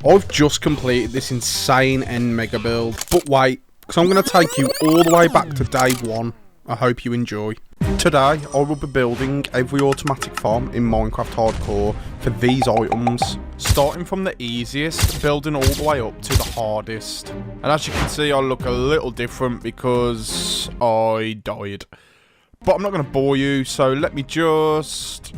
I've just completed this insane end mega build, but wait, because I'm going to take you all the way back to day one. I hope you enjoy. Today, I will be building every automatic farm in Minecraft Hardcore for these items. Starting from the easiest, building all the way up to the hardest. And as you can see, I look a little different because I died. But I'm not going to bore you, so let me just...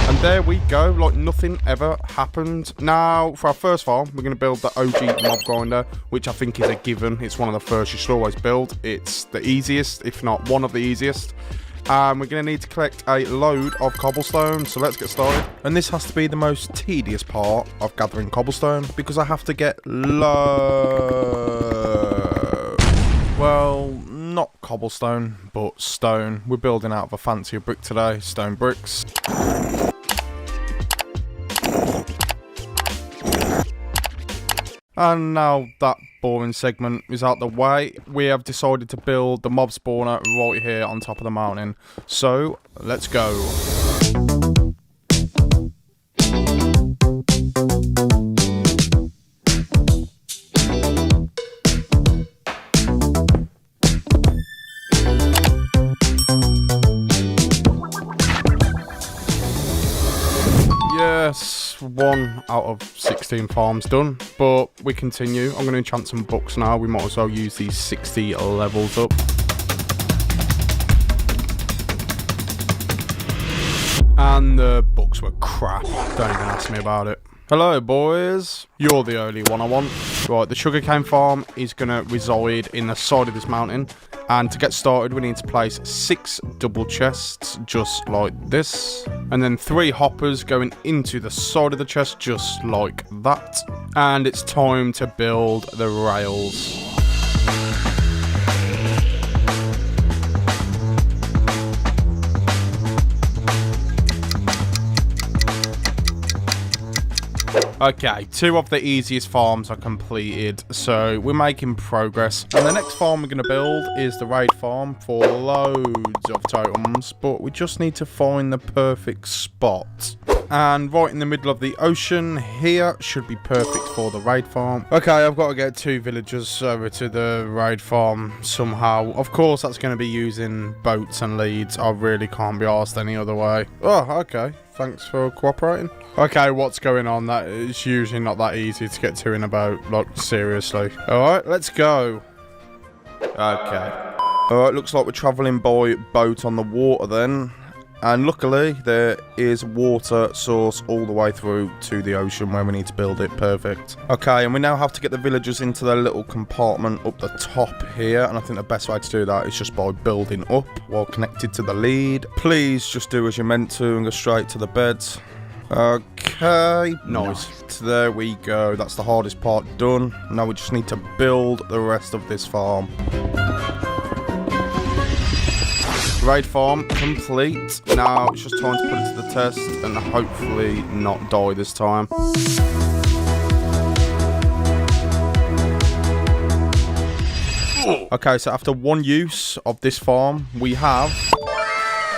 And there we go, like nothing ever happened. Now, for our first farm, we're going to build the OG mob grinder, which I think is a given. It's one of the first you should always build. It's the easiest, if not one of the easiest. And we're going to need to collect a load of cobblestone, so let's get started. And this has to be the most tedious part of gathering cobblestone, because I have to get well, not cobblestone, but stone. We're building out of a fancier brick today, stone bricks. And now that boring segment is out the way, we have decided to build the mob spawner right here on top of the mountain. So, let's go. Yes, 1 out of 16 farms done, but we continue. I'm going to enchant some books now. We might as well use these 60 levels up. And the books were crap. Don't even ask me about it. Hello, boys. You're the only one I want. Right, the sugarcane farm is going to reside in the side of this mountain. And to get started, we need to place 6 double chests, just like this. And then 3 hoppers going into the side of the chest, just like that. And it's time to build the rails. Okay, 2 of the easiest farms are completed, so we're making progress. And the next farm we're going to build is the raid farm for loads of totems, but we just need to find the perfect spot. And right in the middle of the ocean here should be perfect for the raid farm. Okay, I've got to get 2 villagers over to the raid farm somehow. Of course, that's going to be using boats and leads. I really can't be asked any other way. Oh, okay. Thanks for cooperating. Okay, what's going on? That is usually not that easy to get to in a boat. Like, seriously. Alright, let's go. Okay. Alright, looks like we're travelling by boat on the water then. And luckily, there is water source all the way through to the ocean where we need to build it. Perfect. Okay, and we now have to get the villagers into their little compartment up the top here. And I think the best way to do that is just by building up while connected to the lead. Please just do as you're meant to and go straight to the beds. Okay, nice. So there we go. That's the hardest part done. Now we just need to build the rest of this farm. Raid farm complete. Now it's just time to put it to the test and hopefully not die this time. Okay, so after 1 use of this farm, we have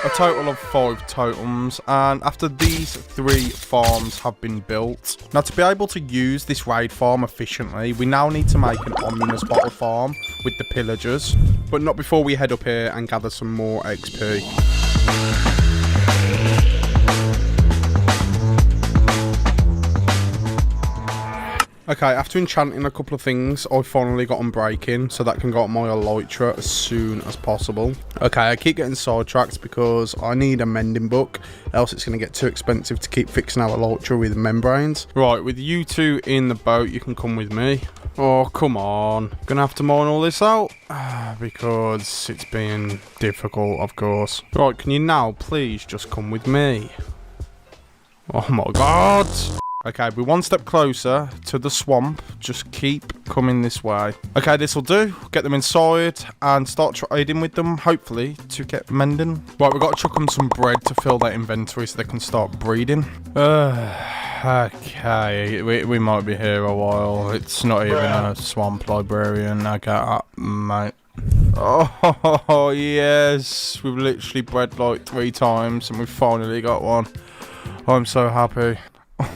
a total of 5 totems, and after these 3 farms have been built, now to be able to use this raid farm efficiently, we now need to make an ominous bottle farm with the pillagers, but not before we head up here and gather some more XP. Okay, after enchanting a couple of things, I finally got unbreaking, so that can go on my elytra as soon as possible. Okay, I keep getting sidetracked because I need a mending book, else it's going to get too expensive to keep fixing our elytra with membranes. Right, with you 2 in the boat, you can come with me. Oh, come on. Gonna have to mine all this out? Because it's being difficult, of course. Right, can you now please just come with me? Oh my god! Okay, we're 1 step closer to the swamp. Just keep coming this way. Okay, this will do. Get them inside and start trading with them, hopefully, to get mending. Right, we've got to chuck them some bread to fill their inventory so they can start breeding. Okay, we might be here a while. It's not even a swamp librarian. I get that, mate. Oh, yes. We've literally bred like 3 times and we've finally got one. I'm so happy.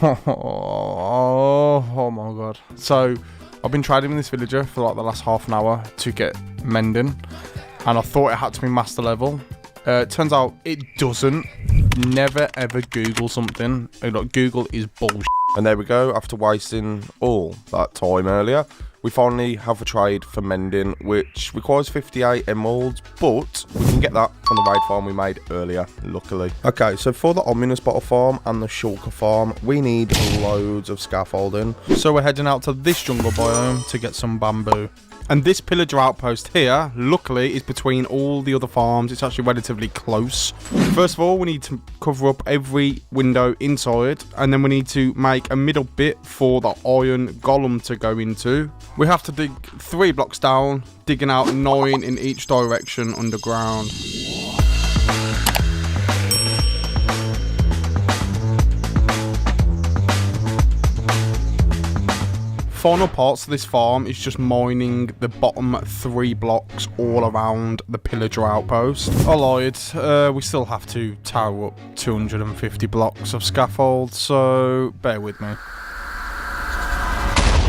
Oh my god. So, I've been trading with this villager for like the last half an hour to get mending. And I thought it had to be master level. Turns out it doesn't. Never ever Google something. Like, Google is bullshit. And there we go. After wasting all that time earlier, we finally have a trade for mending, which requires 58 emeralds, but we can get that from the raid farm we made earlier, luckily. Okay, so for the ominous bottle farm and the shulker farm, we need loads of scaffolding. So we're heading out to this jungle biome to get some bamboo. And this pillager outpost here, luckily, is between all the other farms. It's actually relatively close. First of all, we need to cover up every window inside. And then we need to make a middle bit for the iron golem to go into. We have to dig 3 blocks down, digging out 9 in each direction underground. Final parts of this farm is just mining the bottom 3 blocks all around the pillager outpost. I lied, we still have to tower up 250 blocks of scaffold, so bear with me.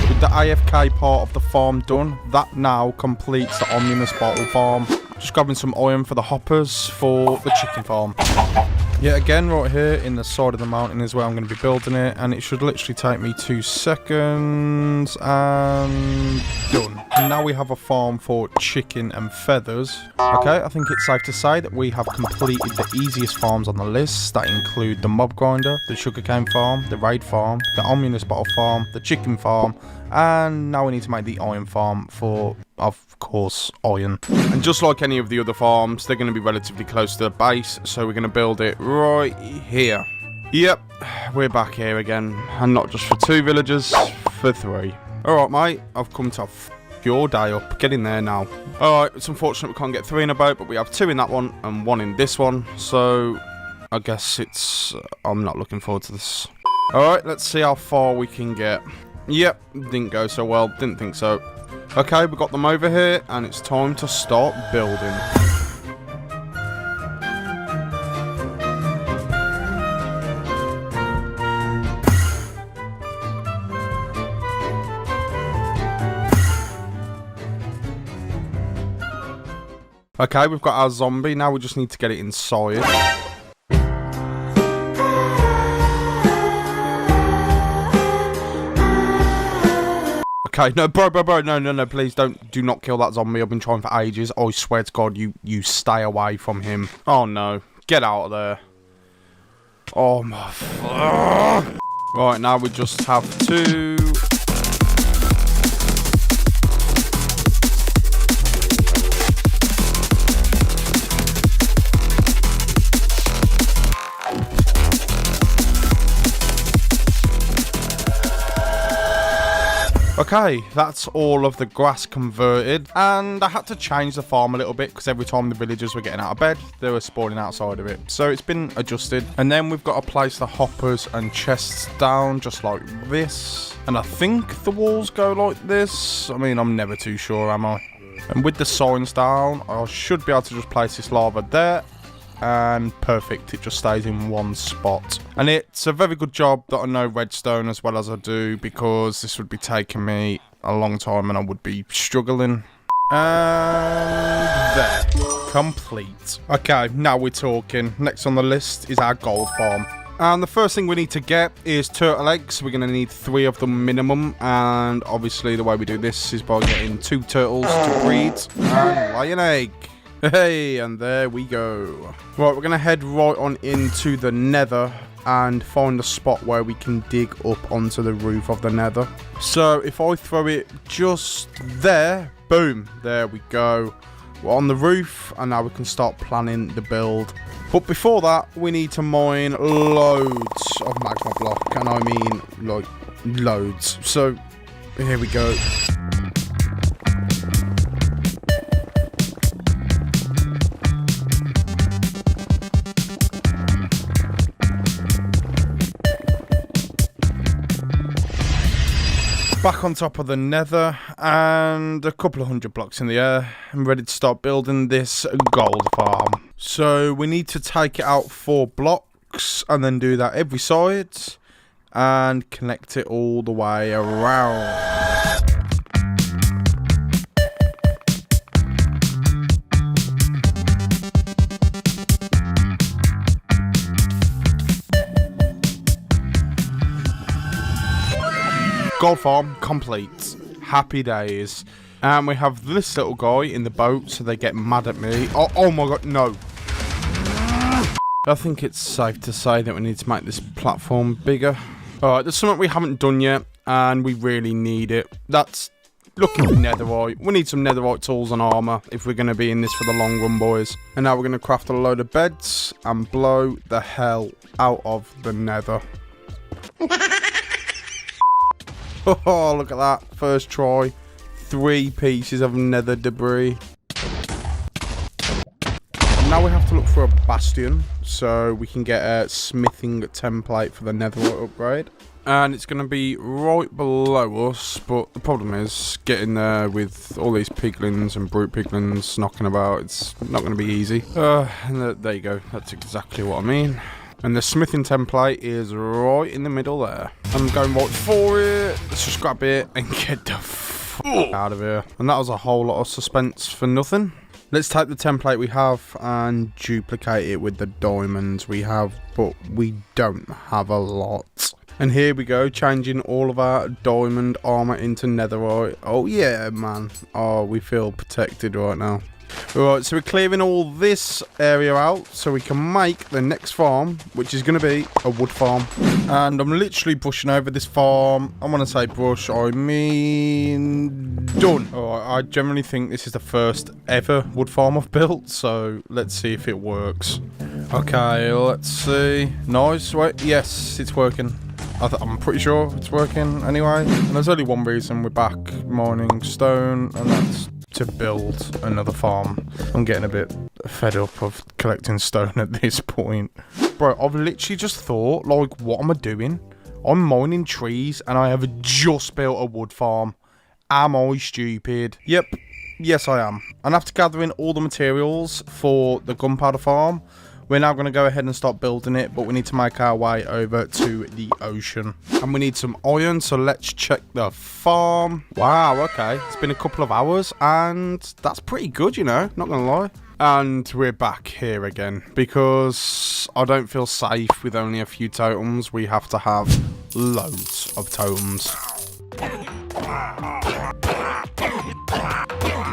With the AFK part of the farm done, that now completes the ominous bottle farm. Just grabbing some iron for the hoppers for the chicken farm. Yeah, again, right here in the side of the mountain is where I'm going to be building it, and it should literally take me 2 seconds, and done. And now we have a farm for chicken and feathers. Okay, I think it's safe to say that we have completed the easiest farms on the list. That include the mob grinder, the sugarcane farm, the raid farm, the ominous bottle farm, the chicken farm, and now we need to make the iron farm for, of course, iron. And just like any of the other farms, they're going to be relatively close to the base, so we're going to build it right here. Yep, we're back here again, and not just for 2 villagers, for 3. Alright mate, I've come to f your day up. Get in there now. Alright, it's unfortunate we can't get 3 in a boat, but we have 2 in that one and 1 in this one, so I guess it's... I'm not looking forward to this. Alright, let's see how far we can get. Yep, didn't go so well, didn't think so. Okay, we got them over here, and it's time to start building. Okay, we've got our zombie, now we just need to get it inside. Okay, no, bro, no, please do not kill that zombie. I've been trying for ages. I swear to God, you stay away from him. Oh no, get out of there. Oh my. Right, now we just have to. Okay, that's all of the grass converted, and I had to change the farm a little bit because every time the villagers were getting out of bed, they were spawning outside of it. So it's been adjusted, and then we've got to place the hoppers and chests down just like this, and I think the walls go like this. I mean, I'm never too sure, am I? And with the signs down, I should be able to just place this lava there. And perfect, it just stays in one spot. And it's a very good job that I know redstone as well as I do, because this would be taking me a long time and I would be struggling. And there, complete. Okay, now we're talking. Next on the list is our gold farm. And the first thing we need to get is turtle eggs. We're going to need 3 of them minimum. And obviously the way we do this is by getting 2 turtles to breed and lay an egg. Hey, and there we go. Right, we're going to head right on into the nether and find a spot where we can dig up onto the roof of the nether. So if I throw it just there, boom, there we go. We're on the roof, and now we can start planning the build. But before that, we need to mine loads of magma block, and I mean, like, loads. So here we go. Back on top of the nether, and a couple of 100 blocks in the air. I'm ready to start building this gold farm. So we need to take it out 4 blocks. blocks and then do that every side and connect it all the way around. Gold farm complete. Happy days. And we have this little guy in the boat, so they get mad at me. Oh my god, no. I think it's safe to say that we need to make this platform bigger. Alright, there's something we haven't done yet, and we really need it. That's looking for netherite. We need some netherite tools and armour if we're going to be in this for the long run, boys. And now we're going to craft a load of beds and blow the hell out of the nether. Oh, look at that. First try. 3 pieces of nether debris. Now we have to look for a bastion so we can get a smithing template for the netherite upgrade. And it's going to be right below us, but the problem is getting there with all these piglins and brute piglins knocking about. It's not going to be easy. And there you go. That's exactly what I mean. And the smithing template is right in the middle there. I'm going right for it. Let's just grab it and get the f out of here. And that was a whole lot of suspense for nothing. Let's take the template we have and duplicate it with the diamonds we have, but we don't have a lot. And here we go, changing all of our diamond armor into netherite. Oh yeah, man. Oh, we feel protected right now. Alright, so we're clearing all this area out so we can make the next farm, which is going to be a wood farm. And I'm literally brushing over this farm. I want to say brush, I mean done. Alright, I generally think this is the first ever wood farm I've built, so let's see if it works. Okay, let's see. Nice, wait, yes, it's working. I'm pretty sure it's working anyway. And there's only one reason we're back mining stone, and that's to build another farm. I'm getting a bit fed up of collecting stone at this point. Bro, I've literally just thought, like, what am I doing? I'm mining trees and I have just built a wood farm. Am I stupid? Yep. Yes, I am. And after gathering all the materials for the gunpowder farm, we're now going to go ahead and start building it, but we need to make our way over to the ocean. And we need some iron, so let's check the farm. Wow, okay. It's been a couple of hours, and that's pretty good, you know, not going to lie. And we're back here again, because I don't feel safe with only a few totems. We have to have loads of totems.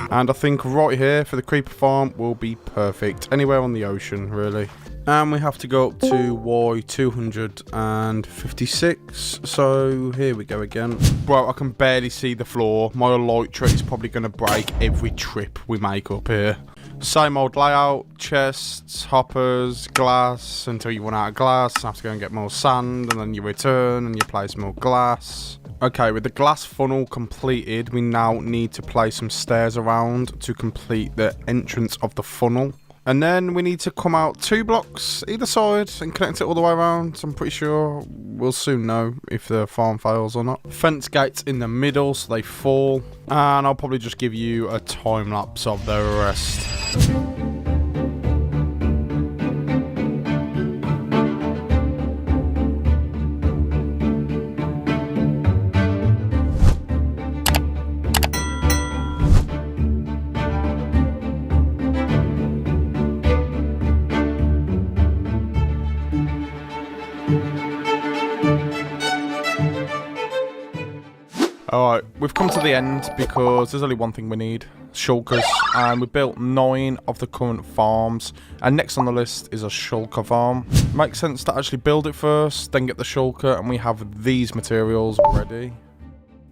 And I think right here for the creeper farm will be perfect. Anywhere on the ocean, really. And we have to go up to Y256. So here we go again. Bro, I can barely see the floor. My elytra is probably going to break every trip we make up here. Same old layout, chests, hoppers, glass, until you run out of glass. You have to go and get more sand, and then you return and you place more glass. Okay, with the glass funnel completed, we now need to place some stairs around to complete the entrance of the funnel. And then we need to come out 2 blocks either side and connect it all the way around. I'm pretty sure we'll soon know if the farm fails or not. Fence gates in the middle so they fall. And I'll probably just give you a time lapse of the rest. Alright, we've come to the end because there's only one thing we need. Shulkers. And we built 9 of the current farms. And next on the list is a shulker farm. Makes sense to actually build it first, then get the shulker, and we have these materials ready.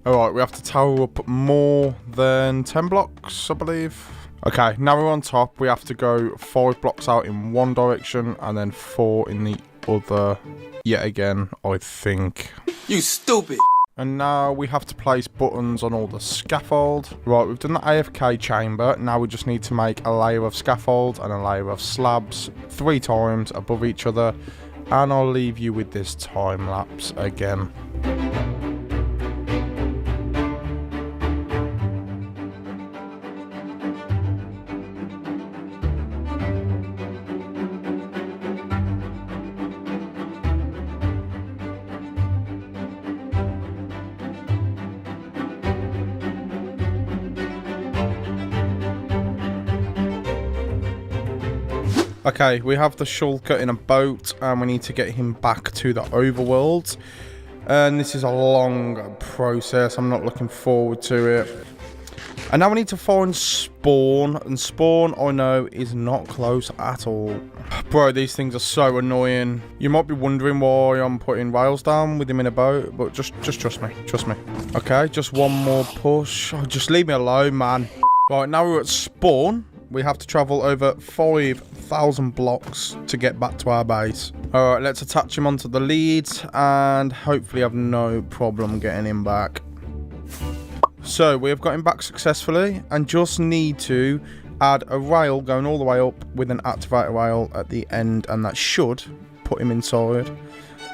Alright, we have to tower up more than 10 blocks, I believe. Okay, now we're on top. We have to go 5 blocks out in one direction and then 4 in the other. Yet again, I think. You stupid! And now we have to place buttons on all the scaffold. Right, we've done the AFK chamber. Now we just need to make a layer of scaffold and a layer of slabs 3 times above each other. And I'll leave you with this time lapse again. Okay, we have the Shulker in a boat, and we need to get him back to the overworld. And this is a long process. I'm not looking forward to it. And now we need to find spawn. And spawn, I know, is not close at all. Bro, these things are so annoying. You might be wondering why I'm putting rails down with him in a boat. But just trust me. Trust me. Okay, just one more push. Oh, just leave me alone, man. Right, now we're at spawn. We have to travel over 5,000 blocks to get back to our base. Alright, let's attach him onto the leads and hopefully have no problem getting him back. So, we have got him back successfully and just need to add a rail going all the way up with an activator rail at the end, and that should put him inside.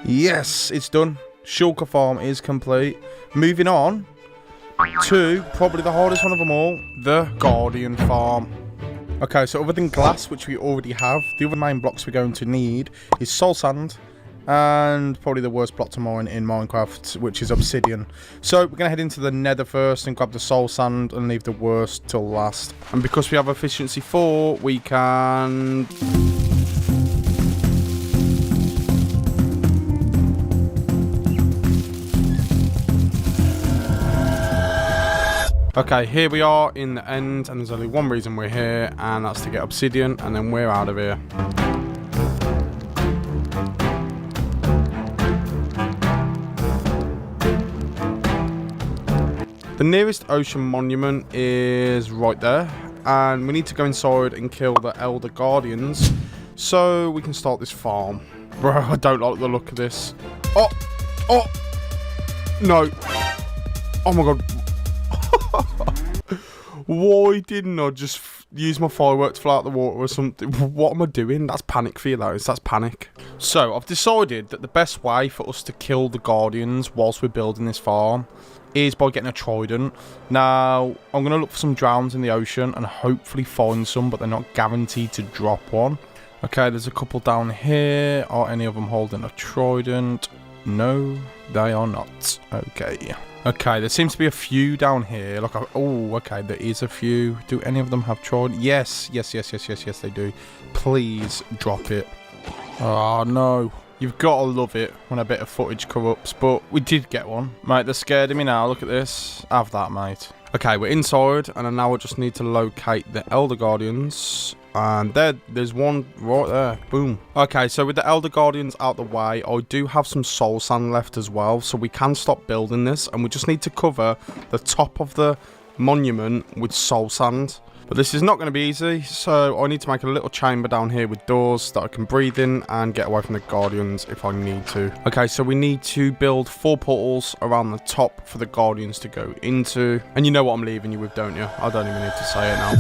Yes, it's done. Shulker farm is complete. Moving on to probably the hardest one of them all, the Guardian farm. Okay, so other than glass, which we already have, the other main blocks we're going to need is soul sand and probably the worst block to mine in Minecraft, which is Obsidian. So we're going to head into the Nether first and grab the soul sand and leave the worst till last. And because we have efficiency 4, we can... Okay, here we are in the end, and there's only one reason we're here, and that's to get obsidian, and then we're out of here. The nearest ocean monument is right there, and we need to go inside and kill the Elder Guardians, so we can start this farm. Bro, I don't like the look of this. Oh! Oh! No. Oh my god. Why didn't I just use my fireworks to fly out the water or something? What am I doing? That's panic for you, those. That's panic. So, I've decided that the best way for us to kill the Guardians whilst we're building this farm is by getting a trident. Now, I'm going to look for some drowns in the ocean and hopefully find some, but they're not guaranteed to drop one. Okay, there's a couple down here. Are any of them holding a trident? No, they are not. Okay. Okay, there seems to be a few down here. Like, oh, okay, there is a few. Do any of them have trident? Yes, they do. Please drop it. Oh, no. You've got to love it when a bit of footage corrupts, but we did get one. Mate, they're scared of me now. Look at this. Have that, mate. Okay, we're inside, and now I just need to locate the Elder Guardians. And there's one right there. Boom. Okay, so with the Elder Guardians out the way, I do have some soul sand left as well, so we can stop building this, and we just need to cover the top of the monument with soul sand. But this is not going to be easy, so I need to make a little chamber down here with doors that I can breathe in and get away from the Guardians if I need to. Okay, so we need to build 4 portals around the top for the Guardians to go into. And you know what I'm leaving you with, don't you? I don't even need to say it now.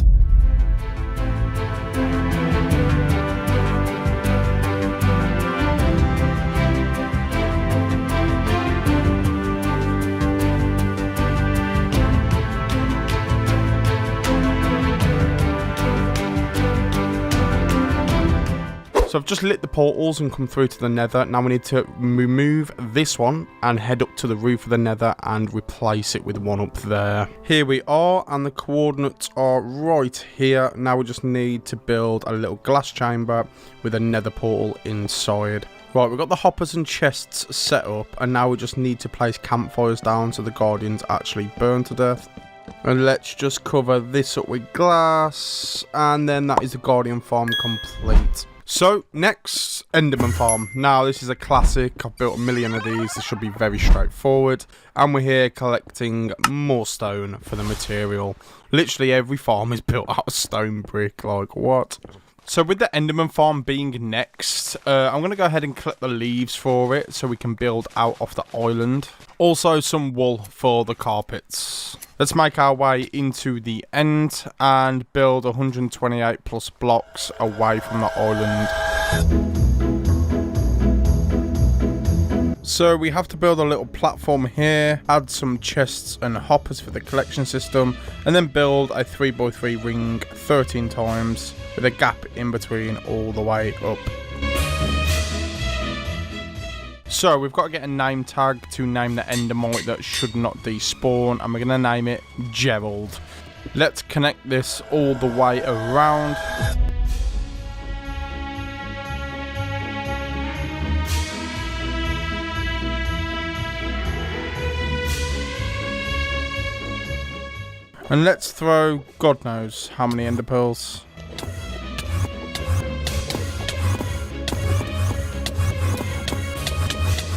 So I've just lit the portals and come through to the Nether. Now we need to remove this one and head up to the roof of the Nether and replace it with one up there. Here we are, and the coordinates are right here. Now we just need to build a little glass chamber with a Nether portal inside. Right, we've got the hoppers and chests set up, and now we just need to place campfires down so the Guardians actually burn to death. And let's just cover this up with glass, and then that is the Guardian farm complete. So, next, Enderman farm. Now, this is a classic. I've built a million of these. This should be very straightforward. And we're here collecting more stone for the material. Literally every farm is built out of stone brick. Like, what? So, with the Enderman farm being next, I'm going to go ahead and collect the leaves for it so we can build out of the island. Also, some wool for the carpets. Let's make our way into the end and build 128 plus blocks away from the island. So we have to build a little platform here, add some chests and hoppers for the collection system, and then build a 3x3 ring 13 times with a gap in between all the way up. So, we've got to get a name tag to name the endermite that should not despawn, and we're going to name it Gerald. Let's connect this all the way around. And let's throw God knows how many ender pearls.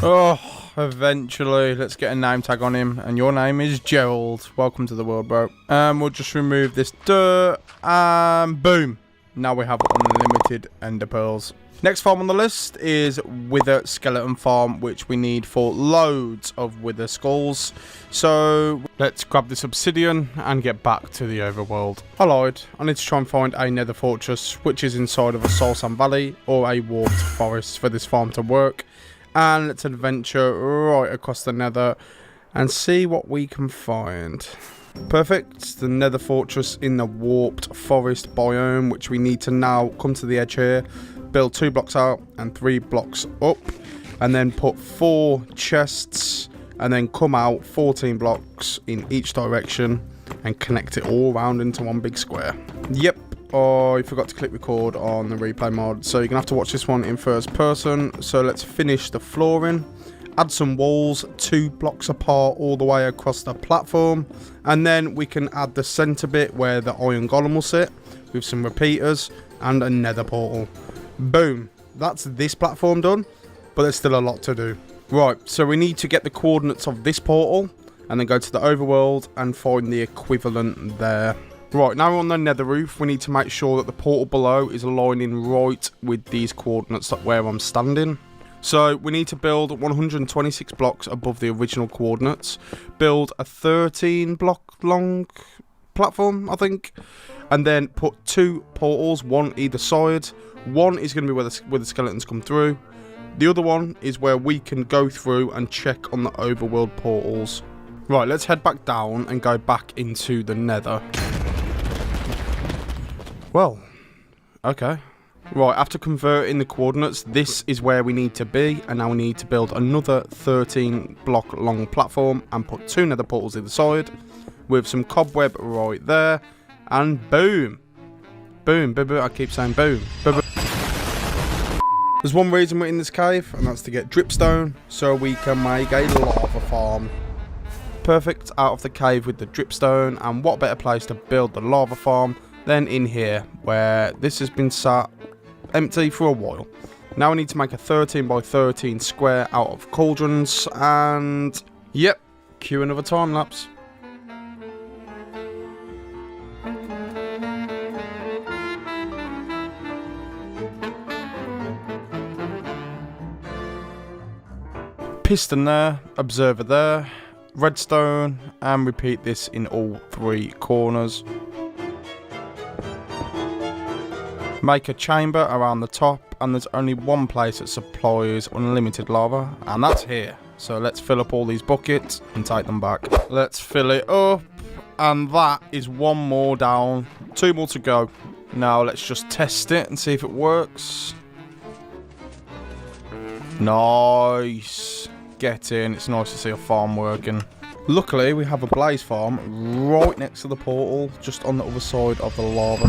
Oh, eventually. Let's get a name tag on him. And your name is Gerald. Welcome to the world, bro. We'll just remove this dirt. And boom. Now we have unlimited ender pearls. Next farm on the list is Wither Skeleton Farm, which we need for loads of wither skulls. So let's grab this obsidian and get back to the overworld. I lied. I need to try and find a nether fortress, which is inside of a soul sand valley or a warped forest for this farm to work. And let's adventure right across the nether and see what we can find. Perfect. The nether fortress in the warped forest biome, which we need to now come to the edge here, build 2 blocks out and 3 blocks up, and then put 4 chests, and then come out 14 blocks in each direction and connect it all round into one big square. Yep. Oh, I forgot to click record on the replay mod, so you're gonna have to watch this one in first person. So let's finish the flooring, add some walls 2 blocks apart all the way across the platform, and then we can add the center bit where the iron golem will sit with some repeaters and a nether portal. Boom, that's this platform done, but there's still a lot to do. Right, so we need to get the coordinates of this portal and then go to the overworld and find the equivalent there. Right, now we're on the nether roof. We need to make sure that the portal below is aligning right with these coordinates where I'm standing. So we need to build 126 blocks above the original coordinates, build a 13 block long platform, I think, and then put 2 portals, one either side. One is going to be where the skeletons come through. The other one is where we can go through and check on the overworld portals. Right, let's head back down and go back into the nether. Well, okay. Right, after converting the coordinates, this is where we need to be, and now we need to build another 13 block long platform and put 2 nether portals either side with some cobweb right there, and boom. Boom, boom, boom. I keep saying boom. Boom, boom. There's one reason we're in this cave, and that's to get dripstone so we can make a lava farm. Perfect, out of the cave with the dripstone, and what better place to build the lava farm than in here, where this has been sat empty for a while. Now we need to make a 13 by 13 square out of cauldrons, and yep, cue another time lapse. Piston there, observer there, redstone, and repeat this in all 3 corners. Make a chamber around the top, and there's only one place that supplies unlimited lava, and that's here. So let's fill up all these buckets and take them back. Let's fill it up, and that is 1 more down, 2 more to go. Now let's just test it and see if it works. Nice. Get in. It's nice to see a farm working. Luckily, we have a blaze farm right next to the portal, just on the other side of the lava.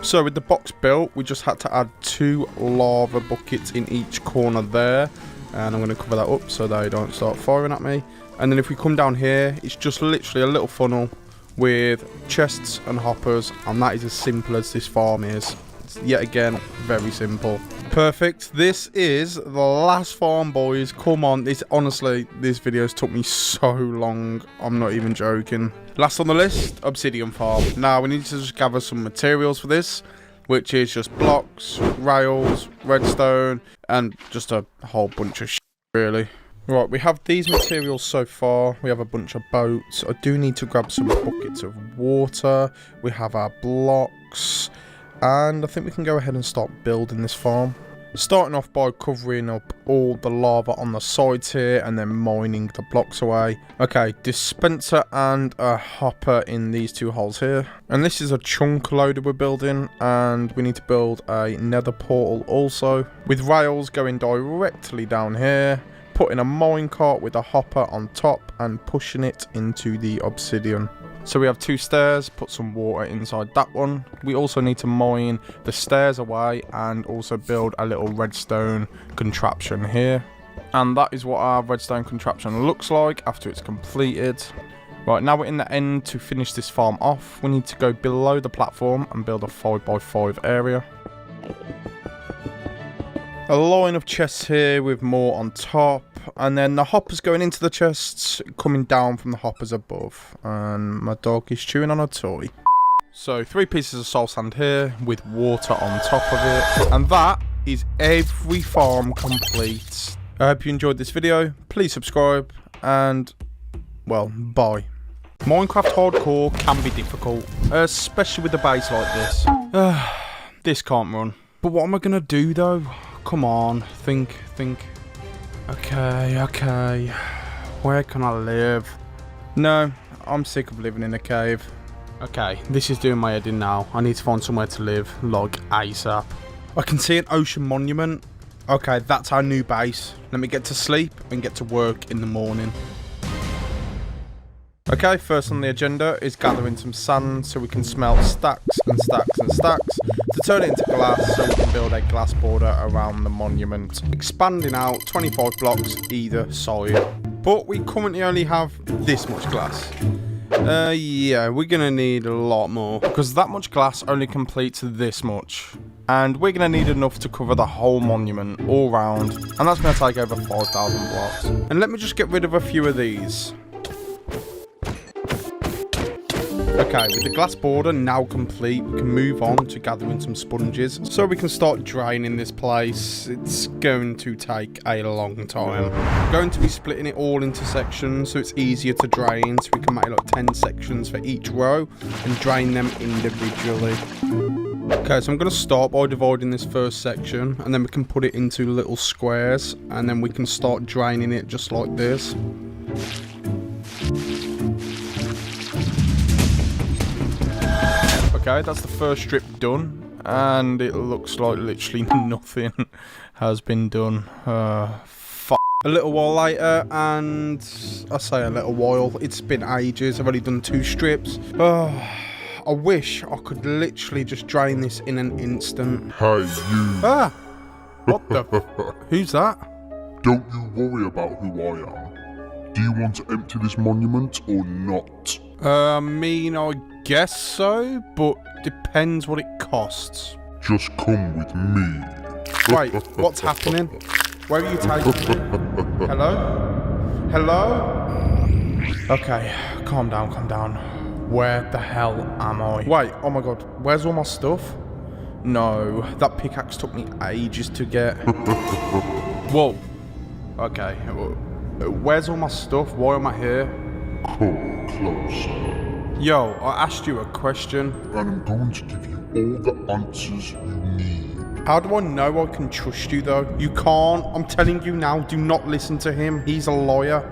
So with the box built, we just had to add 2 lava buckets in each corner there. And I'm going to cover that up so they don't start firing at me. And then if we come down here, it's just literally a little funnel with chests and hoppers. And that is as simple as this farm is. It's yet again, very simple. Perfect. This is the last farm, boys. Come on. Honestly, this video's took me so long. I'm not even joking. Last on the list, Obsidian farm. Now, we need to just gather some materials for this, which is just blocks, rails, redstone, and just a whole bunch of shit, really. Right, we have these materials so far. We have a bunch of boats. I do need to grab some buckets of water. We have our blocks. And I think we can go ahead and start building this farm. Starting off by covering up all the lava on the sides here and then mining the blocks away. Okay, dispenser and a hopper in these 2 holes here. And this is a chunk loader we're building, and we need to build a nether portal also, with rails going directly down here, putting a minecart with a hopper on top and pushing it into the obsidian. So we have 2 stairs, put some water inside that one. We also need to mine the stairs away and also build a little redstone contraption here. And that is what our redstone contraption looks like after it's completed. Right, now we're in the end. To finish this farm off, we need to go below the platform and build a 5x5 area. A line of chests here with more on top, and then the hoppers going into the chests, coming down from the hoppers above. And my dog is chewing on a toy. So 3 pieces of soul sand here with water on top of it, and that is every farm complete. I hope you enjoyed this video. Please subscribe, and well, bye. Minecraft Hardcore can be difficult, especially with a base like this. This can't run. But what am I gonna do though? Come on, think. Okay. Where can I live? No, I'm sick of living in a cave. Okay, this is doing my head in now. I need to find somewhere to live, like ASAP. I can see an ocean monument. Okay, that's our new base. Let me get to sleep and get to work in the morning. Okay, first on the agenda is gathering some sand so we can smelt stacks and stacks and stacks to turn it into glass so we can build a glass border around the monument. Expanding out 25 blocks either side. But we currently only have this much glass. Yeah, we're gonna need a lot more because that much glass only completes this much. And we're gonna need enough to cover the whole monument all round. And that's gonna take over 5,000 blocks. And let me just get rid of a few of these. Okay, with the glass border now complete, we can move on to gathering some sponges so we can start draining this place. It's going to take a long time. I'm going to be splitting it all into sections so it's easier to drain, so we can make like 10 sections for each row and drain them individually. Okay, so I'm going to start by dividing this first section and then we can put it into little squares and then we can start draining it just like this. Okay, that's the first strip done, and it looks like literally nothing has been done. A little while later, and I say a little while, it's been ages. I've only done 2 strips. I wish I could literally just drain this in an instant. Hey, you. Ah! What the? Who's that? Don't you worry about who I am. Do you want to empty this monument or not? I mean, I guess so, but depends what it costs. Just come with me. Wait, what's happening? Where are you taking me? Hello? Hello? Okay, calm down. Where the hell am I? Wait, oh my god, where's all my stuff? No, that pickaxe took me ages to get. Whoa. Okay, where's all my stuff? Why am I here? Come closer. Yo, I asked you a question. And I'm going to give you all the answers you need. How do I know I can trust you though? You can't. I'm telling you now, do not listen to him. He's a liar.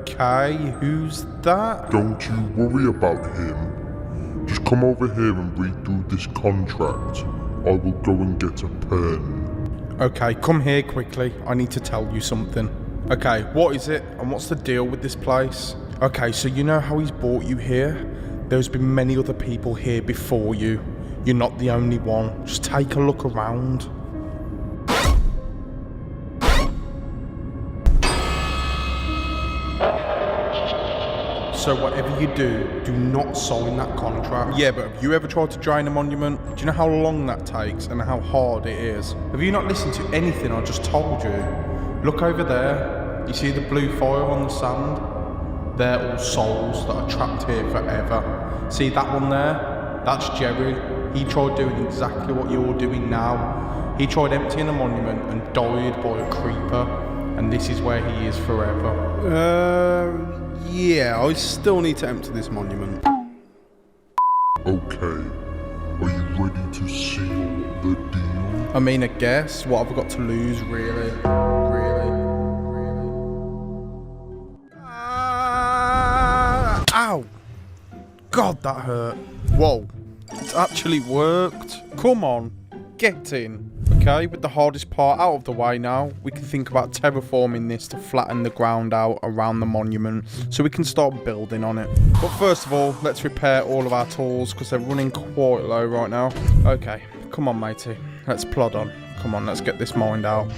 Okay. Who's that? Don't you worry about him. Just come over here and read through this contract. I will go and get a pen. Okay, come here quickly. I need to tell you something. Okay, what is it and what's the deal with this place? Okay, so you know how he's brought you here? There's been many other people here before you. You're not the only one. Just take a look around. So whatever you do not sign that contract. Yeah, but have you ever tried to drain a monument? Do you know how long that takes and how hard it is? Have you not listened to anything I just told you? Look over there. You see the blue fire on the sand? They're all souls that are trapped here forever. See that one there? That's Jerry. He tried doing exactly what you're doing now. He tried emptying a monument and died by a creeper. And this is where he is forever. Yeah, I still need to empty this monument. Okay. Are you ready to seal the deal? I mean, I guess. What have I got to lose, really? Ow! God, that hurt. Whoa. It's actually worked. Come on. Get in. Okay, with the hardest part out of the way now, we can think about terraforming this to flatten the ground out around the monument so we can start building on it. But first of all, let's repair all of our tools because they're running quite low right now. Okay, come on matey, let's plod on. Come on, let's get this mined out.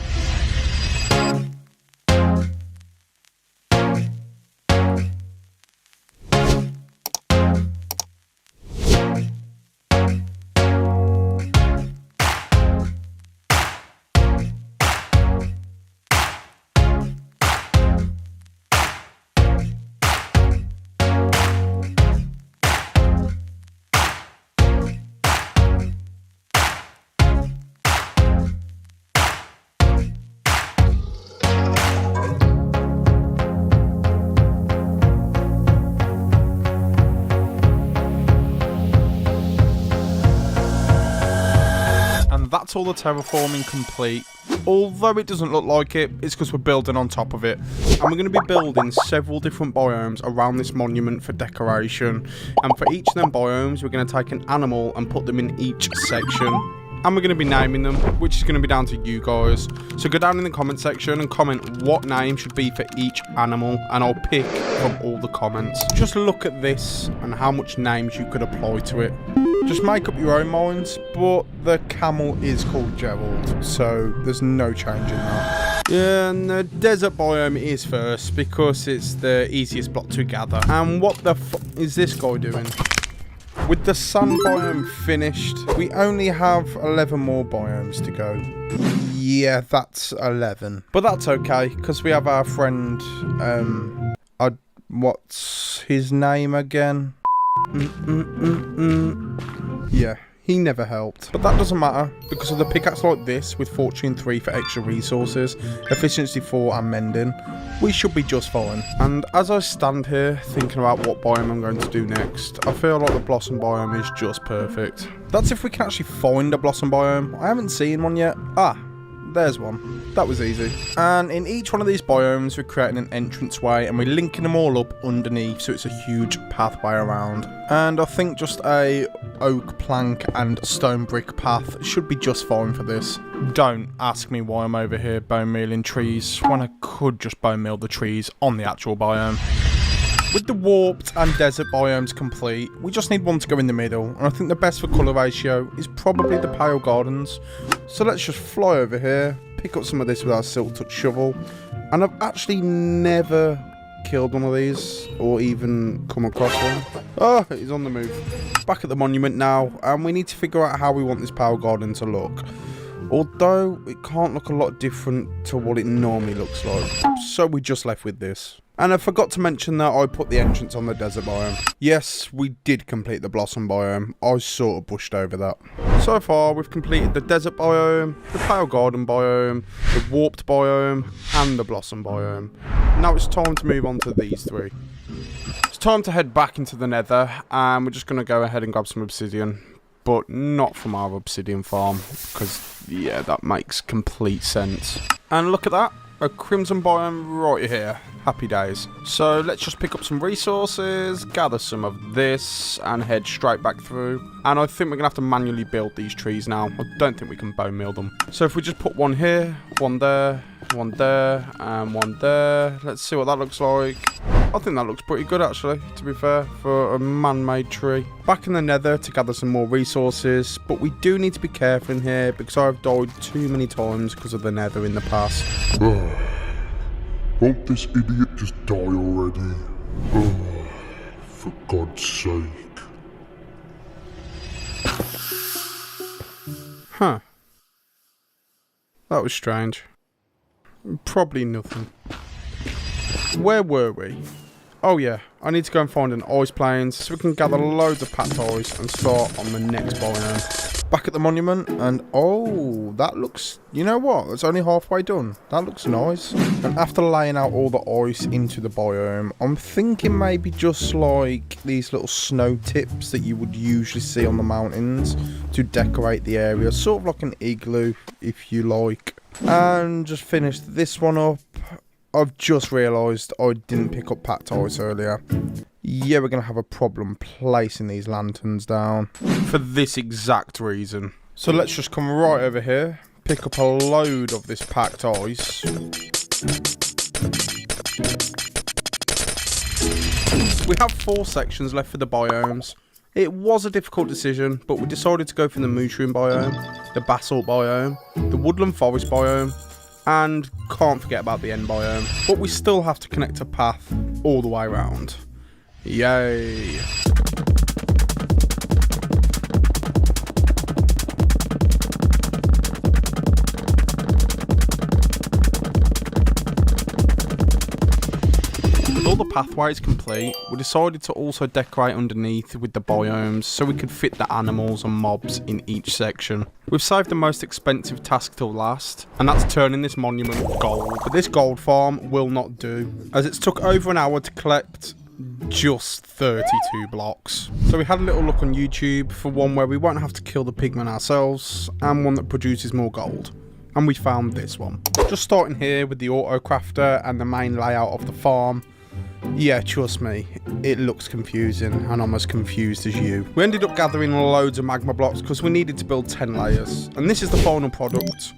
That's all the terraforming complete. Although it doesn't look like it, it's because we're building on top of it. And we're going to be building several different biomes around this monument for decoration. And for each of them biomes, we're going to take an animal and put them in each section. And we're going to be naming them, which is going to be down to you guys. So go down in the comment section and comment what name should be for each animal, and I'll pick from all the comments. Just look at this and how much names you could apply to it. Just make up your own minds, but the camel is called Gerald, so there's no change in that. Yeah, and the desert biome is first because it's the easiest block to gather. And what the f is this guy doing? With the sun biome finished, we only have 11 more biomes to go. Yeah, that's 11. But that's okay, because we have our friend, what's his name again? Yeah, he never helped. But that doesn't matter, because of the pickaxe like this, with Fortune 3 for extra resources, Efficiency 4 and Mending, we should be just fine. And as I stand here, thinking about what biome I'm going to do next, I feel like the Blossom biome is just perfect. That's if we can actually find a Blossom biome. I haven't seen one yet. Ah, there's one. That was easy. And in each one of these biomes, we're creating an entranceway and we're linking them all up underneath, so it's a huge pathway around. And I think just a oak plank and stone brick path should be just fine for this. Don't ask me why I'm over here bone mealing trees when I could just bone meal the trees on the actual biome. With the warped and desert biomes complete, we just need one to go in the middle, and I think the best for colour ratio is probably the pale gardens. So let's just fly over here, pick up some of this with our silk touch shovel, and I've actually never killed one of these, or even come across one. Oh, he's on the move. Back at the monument now, and we need to figure out how we want this pale garden to look. Although, it can't look a lot different to what it normally looks like, so we just left with this. And I forgot to mention that I put the entrance on the desert biome. Yes, we did complete the blossom biome. I sort of pushed over that. So far, we've completed the desert biome, the pale garden biome, the warped biome, and the blossom biome. Now it's time to move on to these three. It's time to head back into the nether, and we're just going to go ahead and grab some obsidian. But not from our obsidian farm, because, yeah, that makes complete sense. And look at that. A crimson biome right here. Happy days. So let's just pick up some resources, gather some of this, and head straight back through. And I think we're going to have to manually build these trees now. I don't think we can bone meal them. So if we just put one here, one there, and one there. Let's see what that looks like. I think that looks pretty good actually, to be fair, for a man-made tree. Back in the nether to gather some more resources, but we do need to be careful in here because I've died too many times because of the nether in the past. Won't this idiot just die already? For God's sake. Huh. That was strange. Probably nothing. Where were we? Oh yeah, I need to go and find an ice plains so we can gather loads of packed ice and start on the next biome. Back at the monument, and oh, that looks, you know what, it's only halfway done. That looks nice. And after laying out all the ice into the biome, I'm thinking maybe just like these little snow tips that you would usually see on the mountains to decorate the area, sort of like an igloo if you like. And just finished this one up. I've just realised I didn't pick up packed ice earlier. Yeah, we're going to have a problem placing these lanterns down for this exact reason. So let's just come right over here, pick up a load of this packed ice. We have 4 sections left for the biomes. It was a difficult decision, but we decided to go for the mushroom biome, the basalt biome, the woodland forest biome, and can't forget about the end biome. But we still have to connect a path all the way around. Yay! With all the pathways complete, we decided to also decorate underneath with the biomes so we could fit the animals and mobs in each section. We've saved the most expensive task till last, and that's turning this monument gold. But this gold farm will not do, as it's took over an hour to collect just 32 blocks. So we had a little look on YouTube for one where we won't have to kill the pigmen ourselves, and one that produces more gold. And we found this one. Just starting here with the auto crafter and the main layout of the farm. Yeah, trust me, it looks confusing, and I'm as confused as you. We ended up gathering loads of magma blocks because we needed to build 10 layers, and this is the final product.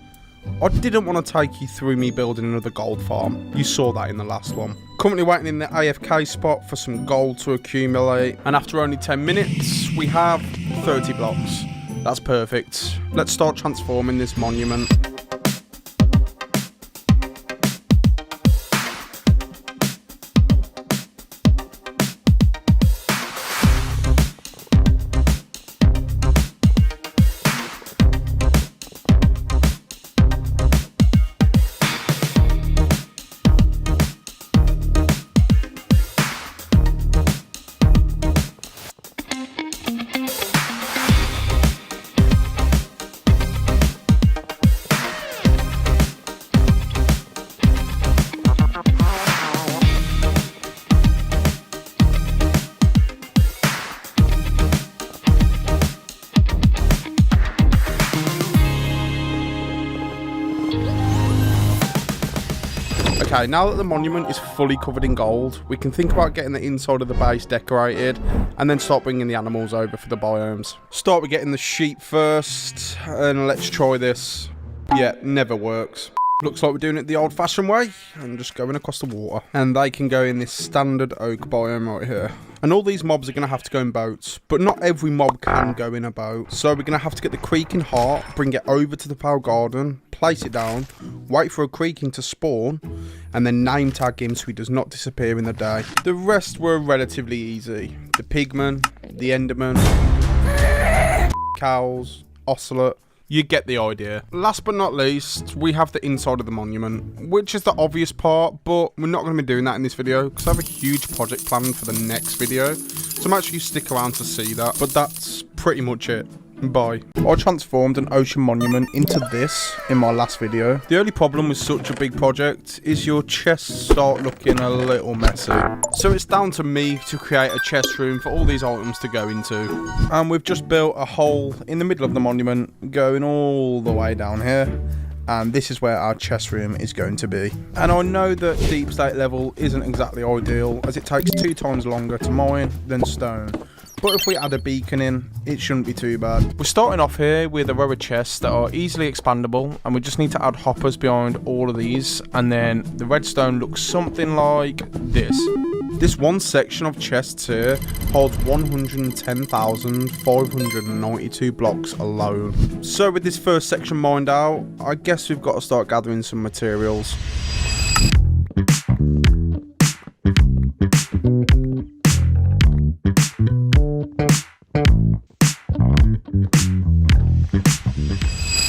I didn't want to take you through me building another gold farm. You saw that in the last one. Currently waiting in the AFK spot for some gold to accumulate, and after only 10 minutes, we have 30 blocks. That's perfect. Let's start transforming this monument. Okay, now that the monument is fully covered in gold, we can think about getting the inside of the base decorated and then start bringing the animals over for the biomes. Start with getting the sheep first, and let's try this. Yeah, never works. Looks like we're doing it the old-fashioned way, and just going across the water. And they can go in this standard oak biome right here. And all these mobs are going to have to go in boats, but not every mob can go in a boat. So we're going to have to get the creaking heart, bring it over to the power garden, place it down, wait for a creaking to spawn, and then name tag him so he does not disappear in the day. The rest were relatively easy. The pigman, the enderman, cows, ocelot. You get the idea. Last but not least, we have the inside of the monument, which is the obvious part, but we're not going to be doing that in this video because I have a huge project planned for the next video. So make sure you stick around to see that. But that's pretty much it. Bye. I transformed an ocean monument into this in my last video. The only problem with such a big project is your chests start looking a little messy. So it's down to me to create a chest room for all these items to go into. And we've just built a hole in the middle of the monument going all the way down here. And this is where our chest room is going to be. And I know that deep state level isn't exactly ideal, as it takes 2 times longer to mine than stone. But if we add a beacon in, it shouldn't be too bad. We're starting off here with a row of chests that are easily expandable, and we just need to add hoppers behind all of these, and then the redstone looks something like this. This one section of chests here holds 110,592 blocks alone. So with this first section mined out, I guess we've got to start gathering some materials.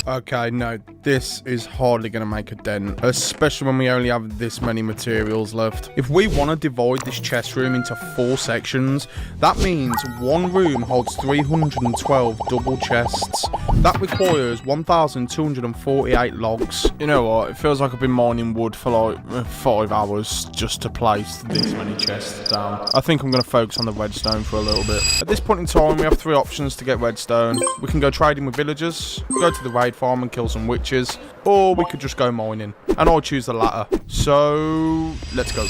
Okay, no, this is hardly going to make a dent, especially when we only have this many materials left. If we want to divide this chest room into 4 sections, that means one room holds 312 double chests. That requires 1,248 logs. You know what, it feels like I've been mining wood for like 5 hours just to place this many chests down. I think I'm going to focus on the redstone for a little bit. At this point in time, we have 3 options to get redstone. We can go trading with villagers, go to the raid farm and kill some witches, or we could just go mining, and I'll choose the latter. So let's go.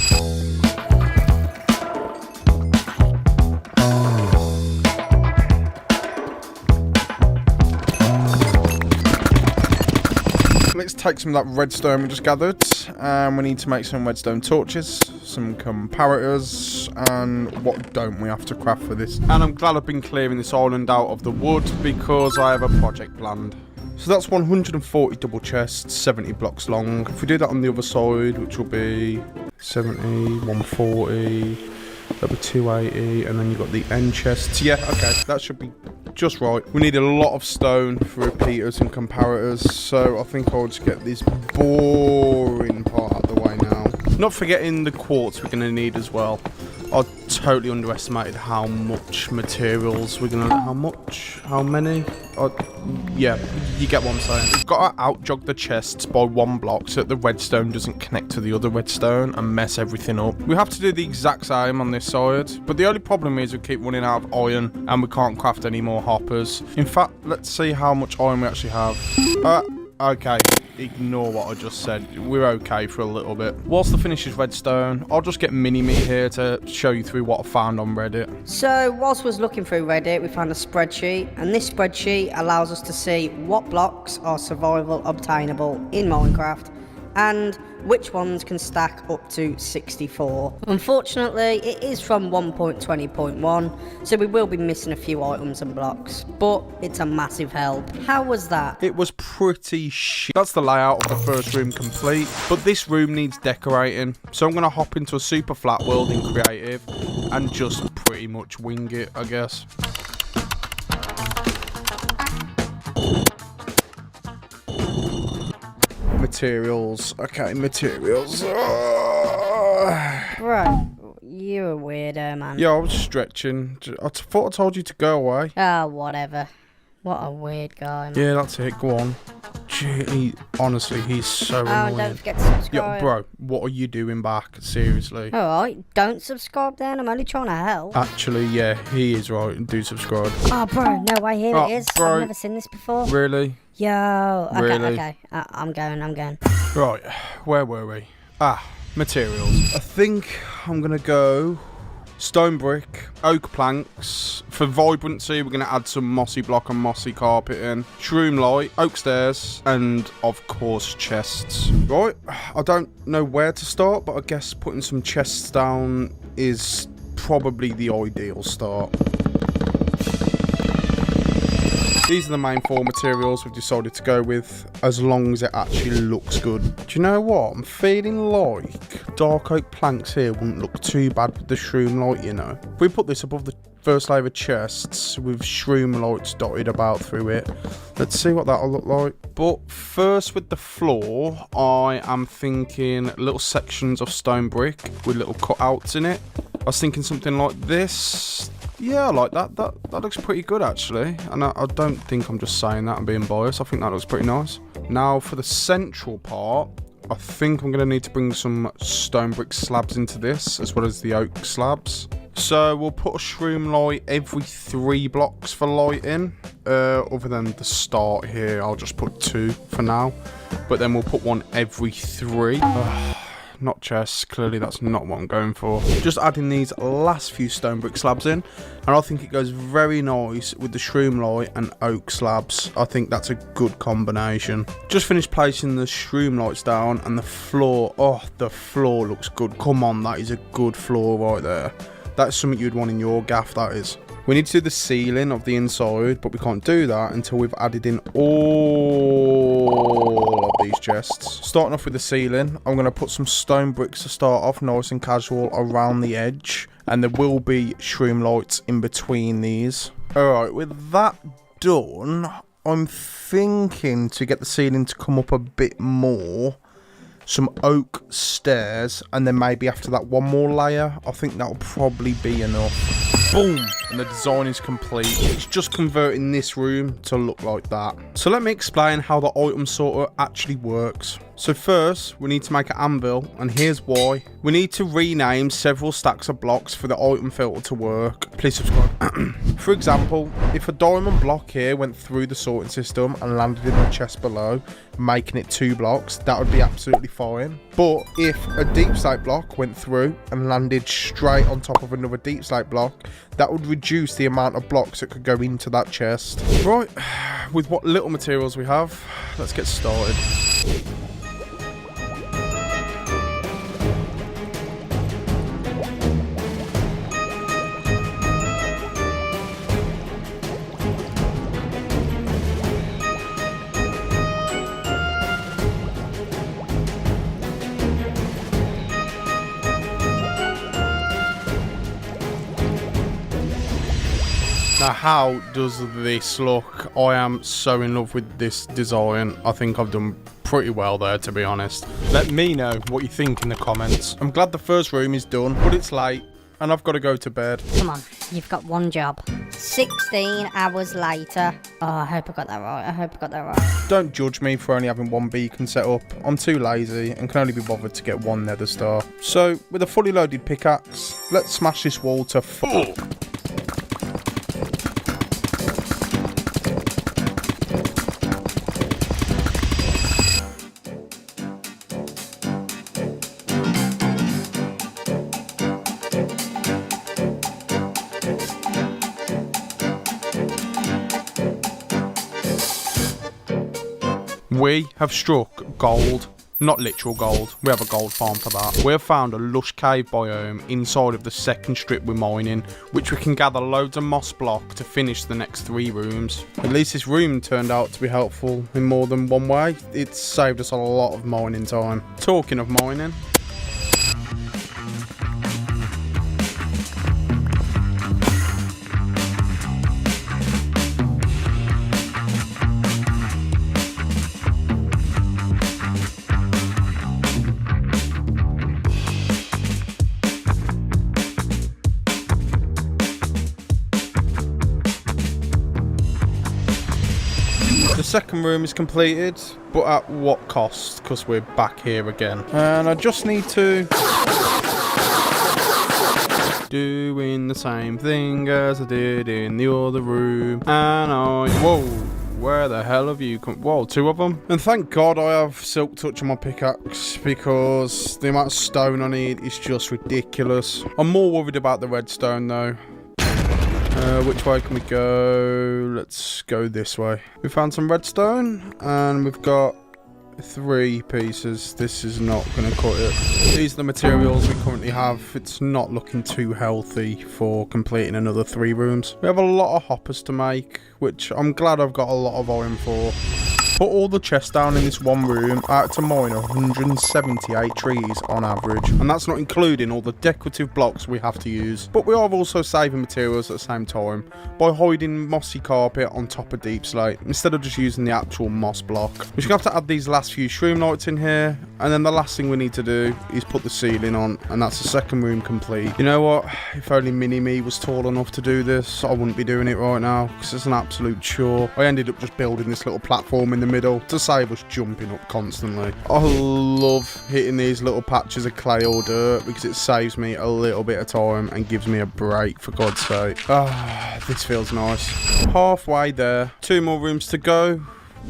take some of that redstone we just gathered, and we need to make some redstone torches, some comparators, and what don't we have to craft for this. And I'm glad I've been clearing this island out of the wood because I have a project planned. So that's 140 double chests, 70 blocks long. If we do that on the other side, which will be 70, 140, that'll be 280, and then you've got the end chests. Yeah, okay, that should be just right. We need a lot of stone for repeaters and comparators, so I think I'll just get this boring part out of the way now. Not forgetting the quartz we're going to need as well. I totally underestimated how much materials we're going to... How many? Yeah, you get what I'm saying. We've got to out-jog the chests by 1 block so that the redstone doesn't connect to the other redstone and mess everything up. We have to do the exact same on this side, but the only problem is we keep running out of iron and we can't craft any more hoppers. In fact, let's see how much iron we actually have. Okay, ignore what I just said. We're okay for a little bit. Whilst I finish this redstone, I'll just get Mini-Me here to show you through what I found on Reddit. So, whilst we was looking through Reddit, we found a spreadsheet, and this spreadsheet allows us to see what blocks are survival obtainable in Minecraft, and which ones can stack up to 64. Unfortunately, it is from 1.20.1, so we will be missing a few items and blocks, but it's a massive help. How was that? It was pretty shit. That's the layout of the first room complete, but this room needs decorating, so I'm going to hop into a super flat world in creative and just pretty much wing it, I guess. Materials. Okay, materials. Right, you're a weirdo, man. Yeah, I was stretching. I thought I told you to go away. Ah, whatever. What a weird guy, man. Yeah, that's it. Go on. Gee, honestly, he's so annoying. Oh, don't forget to subscribe. Yeah, bro, what are you doing back? Seriously. Alright, don't subscribe then. I'm only trying to help. Actually, yeah, he is right. Do subscribe. Oh, bro, no way. Here it is. Bro. I've never seen this before. Really? Yo. Okay, Really? okay. I'm going. Right, where were we? Materials. I think I'm going to go stone brick, oak planks. For vibrancy, we're going to add some mossy block and mossy carpet in. Shroom light, oak stairs, and of course chests. Right, I don't know where to start, but I guess putting some chests down is probably the ideal start. These are the main 4 materials we've decided to go with, as long as it actually looks good. Do you know what? I'm feeling like dark oak planks here wouldn't look too bad with the shroom light, you know. If we put this above the first layer of chests with shroom lights dotted about through it, let's see what that'll look like. But first with the floor, I am thinking little sections of stone brick with little cutouts in it. I was thinking something like this. Yeah, I like that. That looks pretty good, actually. And I don't think I'm just saying that and being biased. I think that looks pretty nice. Now, for the central part, I think I'm going to need to bring some stone brick slabs into this, as well as the oak slabs. So we'll put a shroom light every 3 blocks for lighting. Other than the start here, I'll just put 2 for now. But then we'll put 1 every 3. Not chests, clearly that's not what I'm going for. Just adding these last few stone brick slabs in, and I think it goes very nice with the shroom light and oak slabs. I think that's a good combination. Just finished placing the shroom lights down, and the floor, oh, the floor looks good. Come on, that is a good floor right there. That's something you'd want in your gaff, that is. We need to do the ceiling of the inside, but we can't do that until we've added in all of these chests. Starting off with the ceiling, I'm going to put some stone bricks to start off, nice and casual, around the edge. And there will be shroom lights in between these. Alright, with that done, I'm thinking to get the ceiling to come up a bit more. Some oak stairs, and then maybe after that 1 more layer. I think that'll probably be enough. Boom! And the design is complete. It's just converting this room to look like that. So let me explain how the item sorter actually works. So first, we need to make an anvil, and here's why. We need to rename several stacks of blocks for the item filter to work. Please subscribe. For example, if a diamond block here went through the sorting system and landed in the chest below, making it 2 blocks, that would be absolutely fine. But if a deep slate block went through and landed straight on top of another deep slate block, that would reduce the amount of blocks that could go into that chest. Right, with what little materials we have, let's get started. Now, how does this look? I am so in love with this design. I think I've done pretty well there, to be honest. Let me know what you think in the comments. I'm glad the first room is done, but it's late and I've got to go to bed. Come on, you've got one job. 16 hours later. Oh, I hope I got that right. I hope I got that right. Don't judge me for only having one beacon set up. I'm too lazy and can only be bothered to get one nether star. So, with a fully loaded pickaxe, let's smash this wall to fuck. We have struck gold, not literal gold, we have a gold farm for that. We have found a lush cave biome inside of the second strip we're mining, which we can gather loads of moss block to finish the next 3 rooms. At least this room turned out to be helpful in more than one way. It's saved us a lot of mining time. Talking of mining, the second room is completed, but at what cost? Because we're back here again. And I just need to... doing the same thing as I did in the other room. And I... whoa, where the hell have you come... whoa, 2 of them? And thank God I have silk touch on my pickaxe, because the amount of stone I need is just ridiculous. I'm more worried about the redstone though. Which way can we go? Let's go this way. We found some redstone and we've got 3 pieces. This is not going to cut it. These are the materials we currently have. It's not looking too healthy for completing another 3 rooms. We have a lot of hoppers to make, which I'm glad I've got a lot of iron for. Put all the chests down in this one room. I had to mine 178 trees on average, and that's not including all the decorative blocks we have to use. But we are also saving materials at the same time by hiding mossy carpet on top of deep slate instead of just using the actual moss block. We're just gonna have to add these last few shroom lights in here, and then the last thing we need to do is put the ceiling on, and that's the second room complete. You know what? If only mini-me was tall enough to do this, I wouldn't be doing it right now, because it's an absolute chore. I ended up just building this little platform in the middle to save us jumping up constantly. I love hitting these little patches of clay or dirt because it saves me a little bit of time and gives me a break, for God's sake. This feels nice. Halfway there. 2 more rooms to go,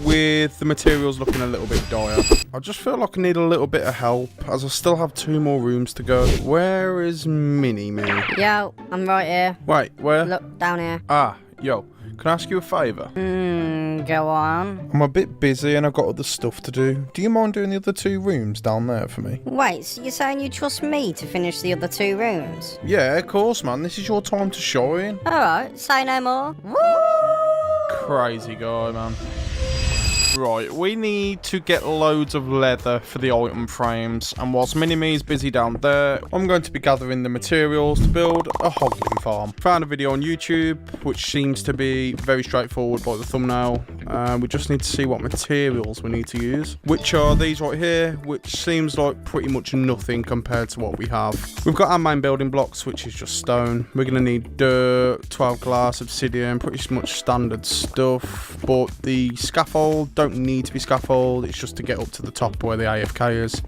with the materials looking a little bit dire. I just feel like I need a little bit of help, as I still have 2 more rooms to go. Where is Mini-Me? Yo, I'm right here. Wait, where? Look, down here. Ah, yo. Can I ask you a favour? Go on. I'm a bit busy and I've got other stuff to do. Do you mind doing the other 2 rooms down there for me? Wait, so you're saying you trust me to finish the other 2 rooms? Yeah, of course, man. This is your time to shine. Alright, say no more. Woo! Crazy guy, man. Right, we need to get loads of leather for the item frames, and whilst Mini-Me is busy down there, I'm going to be gathering the materials to build a hogging farm. Found a video on YouTube, which seems to be very straightforward by the thumbnail. We just need to see what materials we need to use, which are these right here, which seems like pretty much nothing compared to what we have. We've got our main building blocks, which is just stone. We're going to need dirt, 12 glass, obsidian, pretty much standard stuff, but the scaffold don't need to be scaffold, it's just to get up to the top where the AFK is,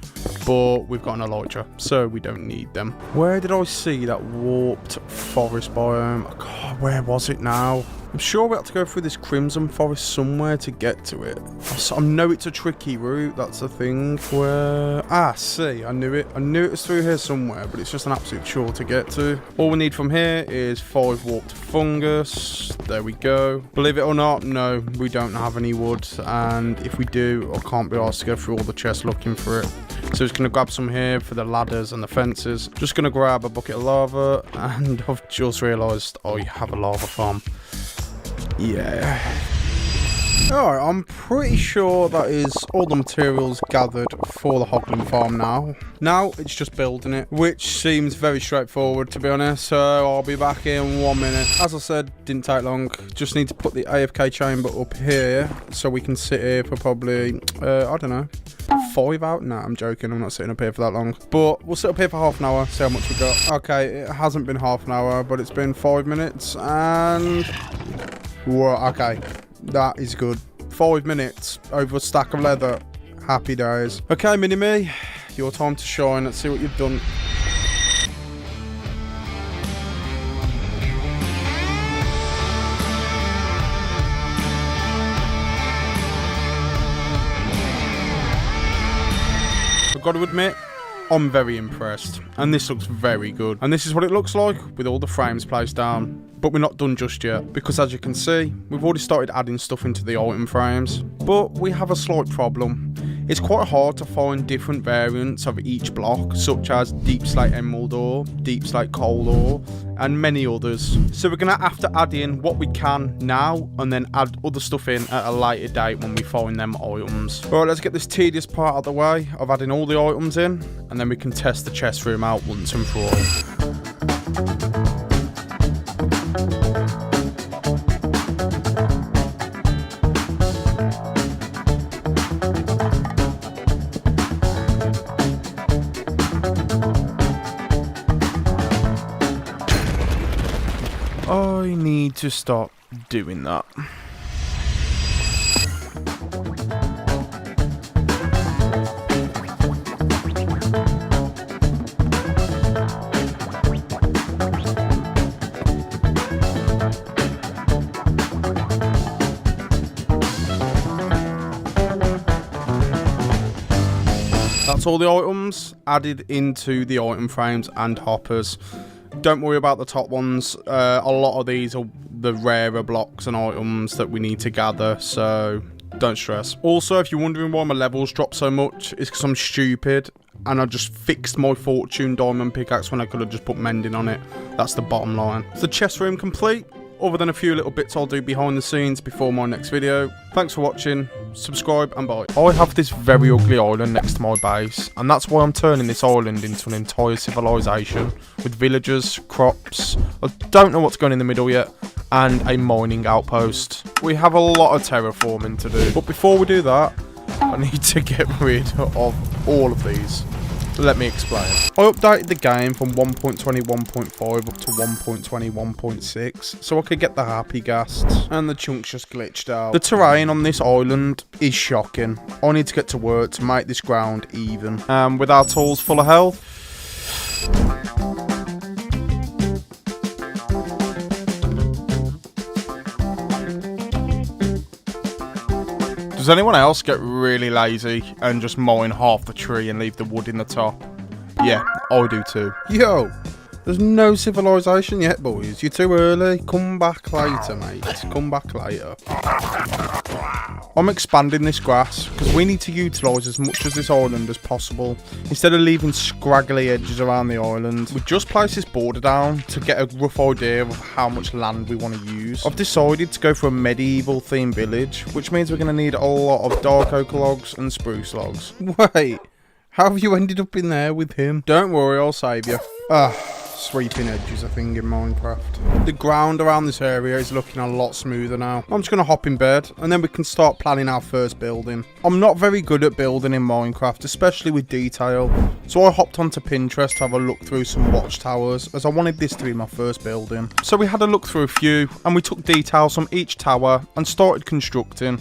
but we've got an elytra, so we don't need them. Where did I see that warped forest biome? God, where was it now? I'm sure we have to go through this crimson forest somewhere to get to it. I know it's a tricky route, that's the thing. Where... Ah, see, I knew it. I knew it was through here somewhere, but it's just an absolute chore to get to. All we need from here is 5 warped fungus. There we go. Believe it or not, no, we don't have any wood. And if we do, I can't be asked to go through all the chests looking for it. So just going to grab some here for the ladders and the fences. Just going to grab a bucket of lava. And I've just realised I have a lava farm. Yeah. Alright, I'm pretty sure that is all the materials gathered for the hoglin farm now. Now it's just building it, which seems very straightforward to be honest, so I'll be back in 1 minute. As I said, didn't take long. Just need to put the AFK chamber up here so we can sit here for probably, I don't know, 5 hours? Nah, I'm joking, I'm not sitting up here for that long. But we'll sit up here for half an hour, see how much we got. Okay, it hasn't been half an hour, but it's been 5 minutes and... Whoa, okay. That is good. 5 minutes over a stack of leather. Happy days. Okay, Mini-Me, your time to shine. Let's see what you've done. I've got to admit, I'm very impressed. And this looks very good. And this is what it looks like with all the frames placed down. But we're not done just yet, because as you can see, we've already started adding stuff into the item frames. But we have a slight problem. It's quite hard to find different variants of each block, such as deep slate emerald ore, deep slate coal ore, and many others. So we're going to have to add in what we can now, and then add other stuff in at a later date when we find them items. Alright, let's get this tedious part out of the way of adding all the items in, and then we can test the chest room out once and for all. I need to stop doing that. That's all the items added into the item frames and hoppers. Don't worry about the top ones. A lot of these are the rarer blocks and items that we need to gather, so don't stress. Also, if you're wondering why my levels drop so much, it's because I'm stupid and I just fixed my fortune diamond pickaxe when I could have just put mending on it. That's the bottom line. Is the chest room complete? Other than a few little bits I'll do behind the scenes before my next video. Thanks for watching, subscribe and bye. I have this very ugly island next to my base, and that's why I'm turning this island into an entire civilization with villagers, crops, I don't know what's going in the middle yet, and a mining outpost. We have a lot of terraforming to do, but before we do that, I need to get rid of all of these. Let me explain. I updated the game from 1.21.5 up to 1.21.6 so I could get the happy ghasts, and the chunks just glitched out. The terrain on this island is shocking. I need to get to work to make this ground even. With our tools full of health. Does anyone else get really lazy and just mine half the tree and leave the wood in the top? Yeah, I do too. Yo, there's no civilization yet, boys. You're too early. Come back later, mate. Come back later. I'm expanding this grass because we need to utilise as much of this island as possible instead of leaving scraggly edges around the island. We just placed this border down to get a rough idea of how much land we want to use. I've decided to go for a medieval themed village, which means we're going to need a lot of dark oak logs and spruce logs. Wait, how have you ended up in there with him? Don't worry, I'll save you. Sweeping edges, I think, in Minecraft. The ground around this area is looking a lot smoother now. I'm just going to hop in bed, and then we can start planning our first building. I'm not very good at building in Minecraft, especially with detail, so I hopped onto Pinterest to have a look through some watchtowers, as I wanted this to be my first building. So we had a look through a few, and we took details from each tower, and started constructing.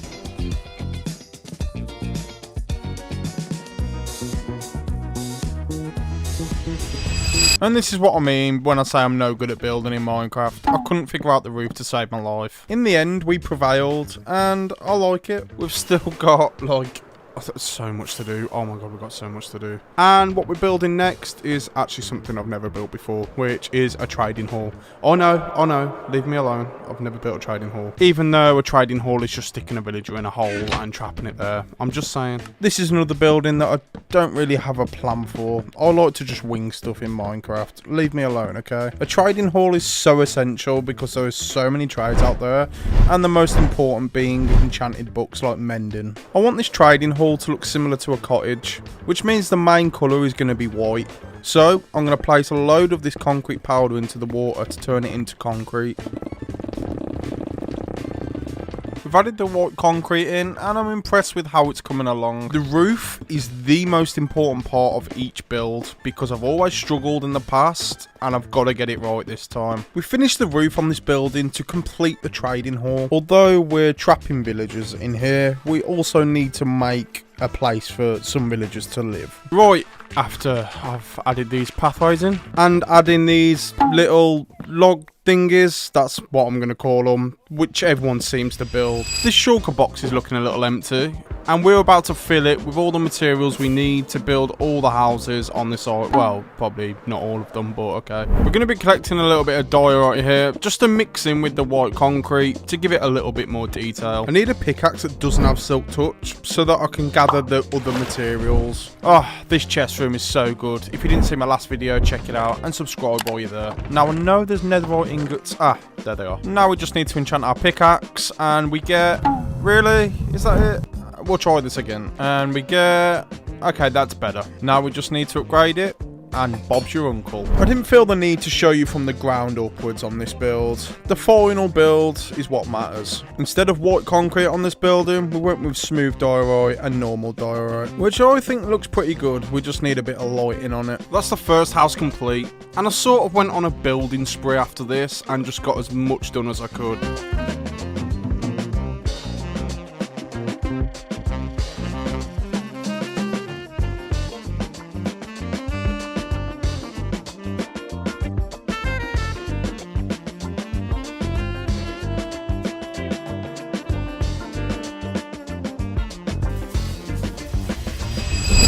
And this is what I mean when I say I'm no good at building in Minecraft. I couldn't figure out the roof to save my life. In the end, we prevailed, and I like it. We've still got, like, so much to do. Oh my god, we've got so much to do. And what we're building next is actually something I've never built before, which is a trading hall. Oh no, leave me alone. I've never built a trading hall. Even though a trading hall is just sticking a villager in a hole and trapping it there. I'm just saying. This is another building that I don't really have a plan for. I like to just wing stuff in Minecraft. Leave me alone, okay? A trading hall is so essential because there are so many trades out there, and the most important being enchanted books like mending. I want this trading hall to look similar to a cottage, which means the main colour is going to be white. So I'm going to place a load of this concrete powder into the water to turn it into concrete. We've added the white concrete in, and I'm impressed with how it's coming along. The roof is the most important part of each build because I've always struggled in the past and I've got to get it right this time. We finished the roof on this building to complete the trading hall. Although we're trapping villagers in here, we also need to make a place for some villagers to live. Right, after I've added these pathways in and adding these little log thingies, that's what I'm going to call them, which everyone seems to build. This shulker box is looking a little empty, and we're about to fill it with all the materials we need to build all the houses on this island. Well, probably not all of them, but okay. We're going to be collecting a little bit of diorite here, just to mix in with the white concrete to give it a little bit more detail. I need a pickaxe that doesn't have silk touch so that I can gather the other materials. Oh, this chest room is so good. If you didn't see my last video, check it out and subscribe while you're there. Now I know there's netherite ingots. Ah, there they are. Now we just need to enchant our pickaxe, and we get... Really? Is that it? We'll try this again. And we get... Okay, that's better. Now we just need to upgrade it. And Bob's your uncle. I didn't feel the need to show you from the ground upwards on this build. The final build is what matters. Instead of white concrete on this building, we went with smooth diorite and normal diorite, which I think looks pretty good. We just need a bit of lighting on it. That's the first house complete, and I sort of went on a building spree after this and just got as much done as I could.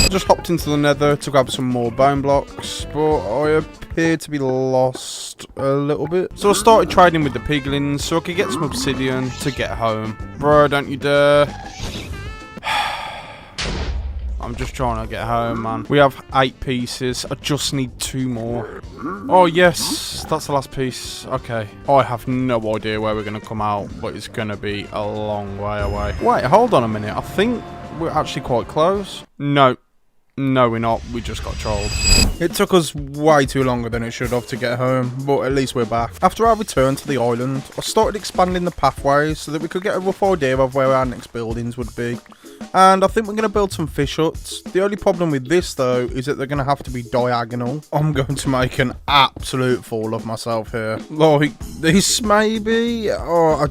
Just hopped into the nether to grab some more bone blocks, but I appear to be lost a little bit. So I started trading with the piglins so I could get some obsidian to get home. Bro, don't you dare. I'm just trying to get home, man. We have 8 pieces. I just need 2 more. Oh, yes. That's the last piece. Okay. I have no idea where we're going to come out, but it's going to be a long way away. Wait, hold on a minute. I think we're actually quite close. No. No, we're not. We just got trolled. It took us way too longer than it should have to get home, but at least we're back. After our return to the island, I started expanding the pathways so that we could get a rough idea of where our next buildings would be. And I think we're going to build some fish huts. The only problem with this, though, is that they're going to have to be diagonal. I'm going to make an absolute fool of myself here. Like, this maybe? Oh,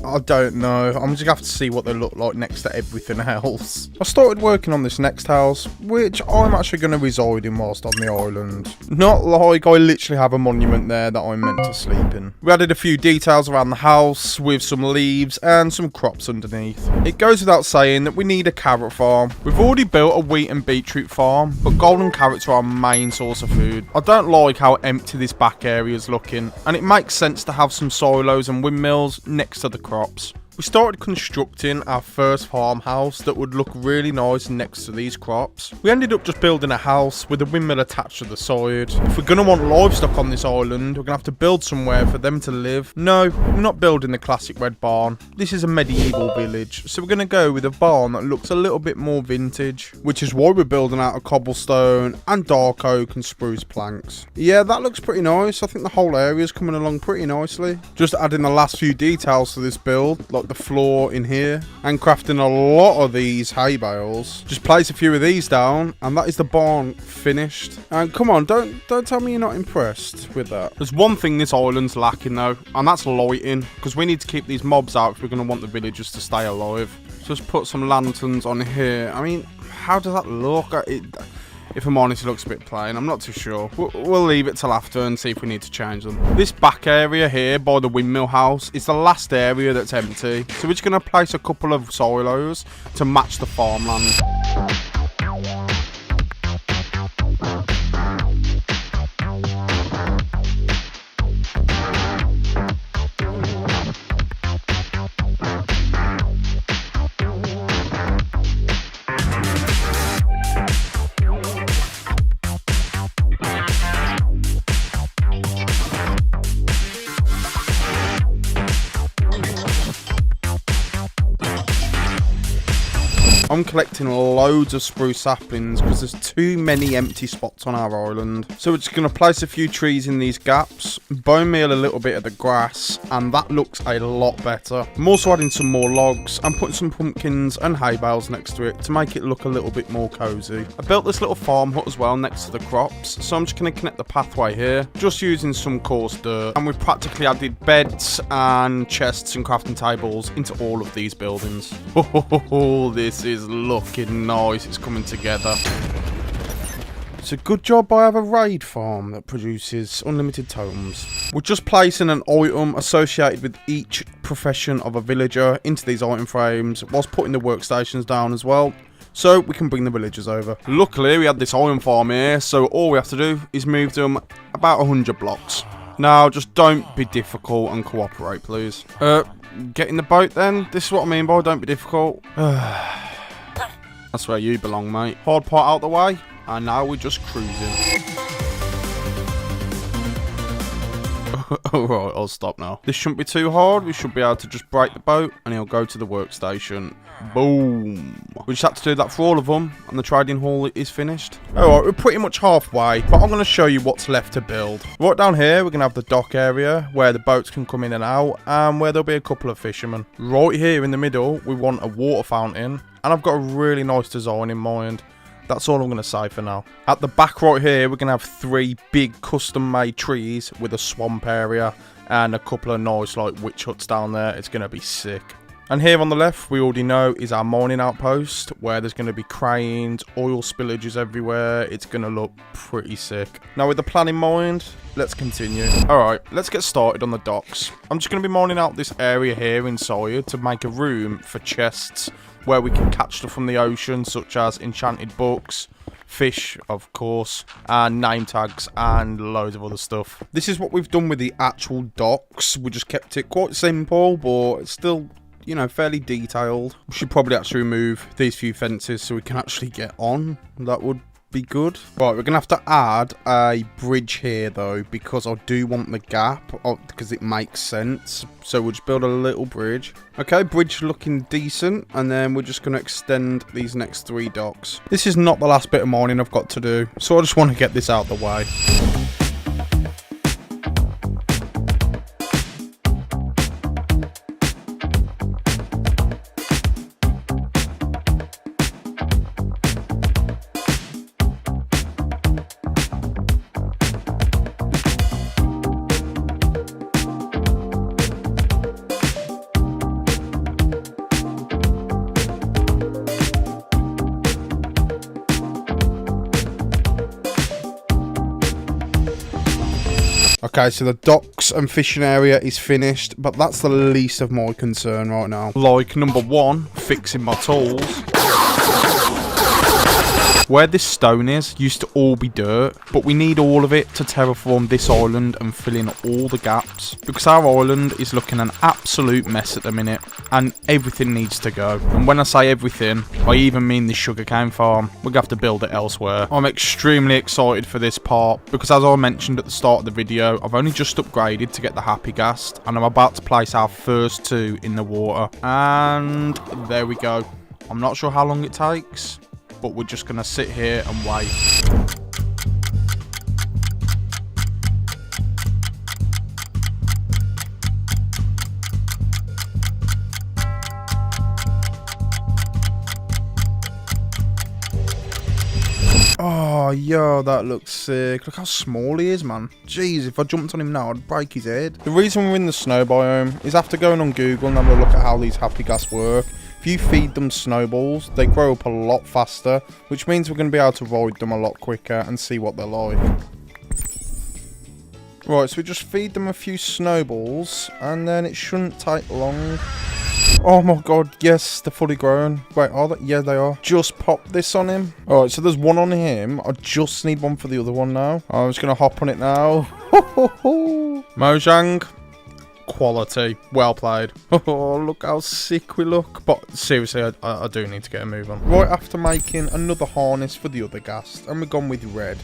I don't know. I'm just going to have to see what they look like next to everything else. I started working on this next house, which I'm actually going to reside in whilst on the island. Not like I literally have a monument there that I'm meant to sleep in. We added a few details around the house with some leaves and some crops underneath. It goes without saying that we need a carrot farm. We've already built a wheat and beetroot farm, but golden carrots are our main source of food. I don't like how empty this back area is looking, and it makes sense to have some silos and windmills next to the crops. We started constructing our first farmhouse that would look really nice next to these crops. We ended up just building a house with a windmill attached to the side. If we're going to want livestock on this island, we're going to have to build somewhere for them to live. No, we're not building the classic red barn. This is a medieval village, so we're going to go with a barn that looks a little bit more vintage, which is why we're building out of cobblestone and dark oak and spruce planks. Yeah, that looks pretty nice. I think the whole area is coming along pretty nicely. Just adding the last few details to this build, like the floor in here, and crafting a lot of these hay bales. Just place a few of these down, and that is the barn finished. And come on, don't tell me you're not impressed with that. There's one thing this island's lacking though, and that's lighting, because we need to keep these mobs out if we're going to want the villagers to stay alive. Just put some lanterns on here. I mean, how does that look? If I'm honest, it looks a bit plain. I'm not too sure. We'll leave it till after and see if we need to change them. This back area here by the windmill house is the last area that's empty. So we're just going to place a couple of silos to match the farmland. I'm collecting loads of spruce saplings because there's too many empty spots on our island. So we're just going to place a few trees in these gaps, bone meal a little bit of the grass, and that looks a lot better. I'm also adding some more logs and putting some pumpkins and hay bales next to it to make it look a little bit more cozy. I built this little farm hut as well next to the crops, so I'm just going to connect the pathway here, just using some coarse dirt. And we've practically added beds and chests and crafting tables into all of these buildings. Oh, this is looking nice. It's coming together. It's a good job I have a raid farm that produces unlimited totems. We're just placing an item associated with each profession of a villager into these item frames, whilst putting the workstations down as well, so we can bring the villagers over. Luckily, we had this iron farm here, so all we have to do is move them about 100 blocks. Now, just don't be difficult and cooperate, please. Get in the boat then. This is what I mean by don't be difficult. That's where you belong, mate. Hard part out the way, and now we're just cruising. Alright, I'll stop now. This shouldn't be too hard. We should be able to just break the boat, and he'll go to the workstation. Boom. We just have to do that for all of them, and the trading hall is finished. Alright, we're pretty much halfway, but I'm going to show you what's left to build. Right down here, we're going to have the dock area, where the boats can come in and out, and where there'll be a couple of fishermen. Right here in the middle, we want a water fountain, and I've got a really nice design in mind. That's all I'm going to say for now. At the back right here, we're going to have 3 big custom-made trees with a swamp area and a couple of nice like witch huts down there. It's going to be sick. And here on the left, we already know, is our mining outpost, where there's going to be cranes, oil spillages everywhere. It's going to look pretty sick. Now, with the plan in mind, let's continue. Alright, let's get started on the docks. I'm just going to be mining out this area here inside to make a room for chests, where we can catch stuff from the ocean, such as enchanted books, fish, of course, and name tags, and loads of other stuff. This is what we've done with the actual docks. We just kept it quite simple, but it's still, you know, fairly detailed. We should probably actually remove these few fences so we can actually get on. That would be good. Right, we're gonna have to add a bridge here though, because I do want the gap, because it makes sense. So we'll just build a little bridge. Okay, bridge looking decent, and then we're just gonna extend these next 3 docks. This is not the last bit of mining I've got to do, so I just want to get this out of the way. Okay, so the docks and fishing area is finished, but that's the least of my concern right now. Like, number 1, fixing my tools. Where this stone is used to all be dirt, but we need all of it to terraform this island and fill in all the gaps, because our island is looking an absolute mess at the minute, and everything needs to go. And when I say everything, I even mean the sugarcane farm. We're gonna have to build it elsewhere. I'm extremely excited for this part, because as I mentioned at the start of the video, I've only just upgraded to get the happy ghast, and I'm about to place our first 2 in the water. And there we go. I'm not sure how long it takes, but we're just gonna sit here and wait. Oh, yo, that looks sick. Look how small he is, man. Jeez, if I jumped on him now, I'd break his head. The reason we're in the snow biome is after going on Google and having a look at how these happy ghast work. If if you feed them snowballs, they grow up a lot faster, which means we're going to be able to ride them a lot quicker and see what they're like. Right, so we just feed them a few snowballs, and then it shouldn't take long. Oh my god, yes, they're fully grown. Wait, are they? Yeah, they are. Just pop this on him. Alright, so there's one on him. I just need one for the other one now. I'm just going to hop on it now. Mojang. Quality. Well played. Oh, look how sick we look. But seriously, I do need to get a move on. Right after making another harness for the other ghast, and we're gone with red.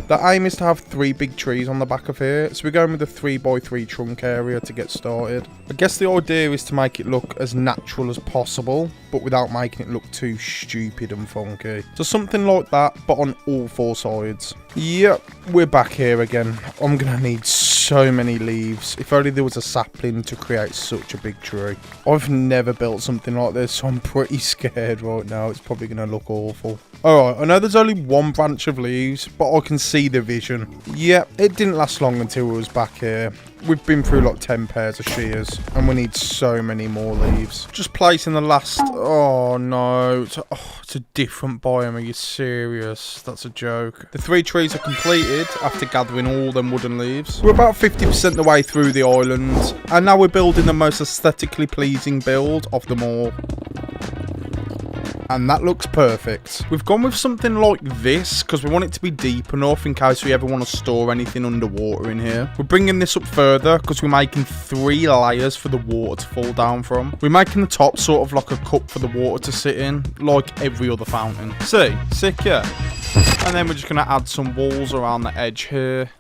The aim is to have 3 big trees on the back of here, so we're going with a 3x3 trunk area to get started. I guess the idea is to make it look as natural as possible, but without making it look too stupid and funky. So something like that, but on all 4 sides. Yep, we're back here again. I'm gonna need so many leaves. If only there was a sapling to create such a big tree. I've never built something like this, so I'm pretty scared right now. It's probably gonna look awful. Alright, I know there's only 1 branch of leaves, but I can see the vision. Yep, it didn't last long until we was back here. We've been through like 10 pairs of shears, and we need so many more leaves. Just placing the last... Oh no, it's a different biome. Are you serious? That's a joke. The 3 trees are completed after gathering all them wooden leaves. We're about 50% the way through the island, and now we're building the most aesthetically pleasing build of them all. And that looks perfect. We've gone with something like this because we want it to be deep enough in case we ever want to store anything underwater in here. We're bringing this up further because we're making 3 layers for the water to fall down from. We're making the top sort of like a cup for the water to sit in, like every other fountain. See? Sick, yeah? And then we're just going to add some walls around the edge here.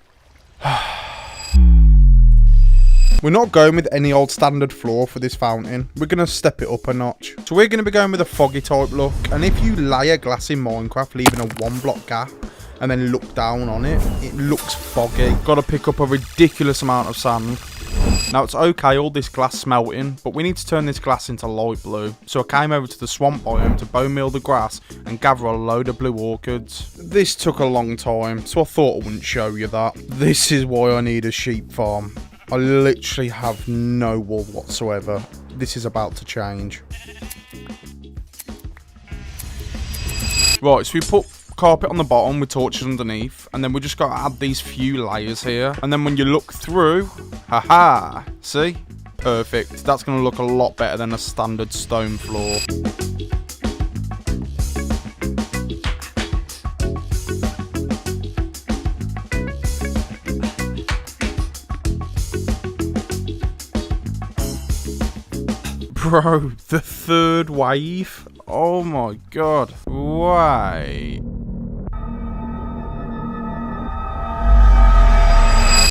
We're not going with any old standard floor for this fountain. We're going to step it up a notch. So we're going to be going with a foggy type look. And if you layer glass in Minecraft, leaving a 1-block gap, and then look down on it, it looks foggy. Got to pick up a ridiculous amount of sand. Now it's okay, all this glass smelting, but we need to turn this glass into light blue. So I came over to the swamp biome to bone meal the grass and gather a load of blue orchids. This took a long time, so I thought I wouldn't show you that. This is why I need a sheep farm. I literally have no wool whatsoever. This is about to change. Right, so we put carpet on the bottom with torches underneath, and then we just got to add these few layers here. And then when you look through, haha, see? Perfect. That's going to look a lot better than a standard stone floor. Bro, the 3rd wave? Oh my god. Wait.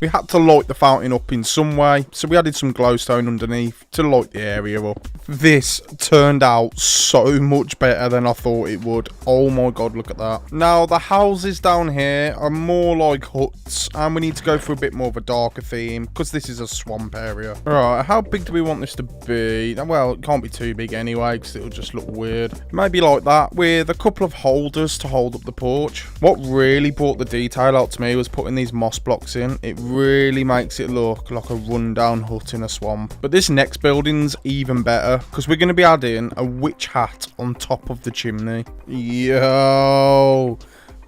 We had to light the fountain up in some way, so we added some glowstone underneath to light the area up. This turned out so much better than I thought it would. Oh my god, look at that. Now, the houses down here are more like huts, and we need to go for a bit more of a darker theme, because this is a swamp area. Alright, how big do we want this to be? Well, it can't be too big anyway, because it'll just look weird. Maybe like that, with a couple of holders to hold up the porch. What really brought the detail out to me was putting these moss blocks in. It really makes it look like a rundown hut in a swamp. But this next building's even better, because we're going to be adding a witch hat on top of the chimney. Yo,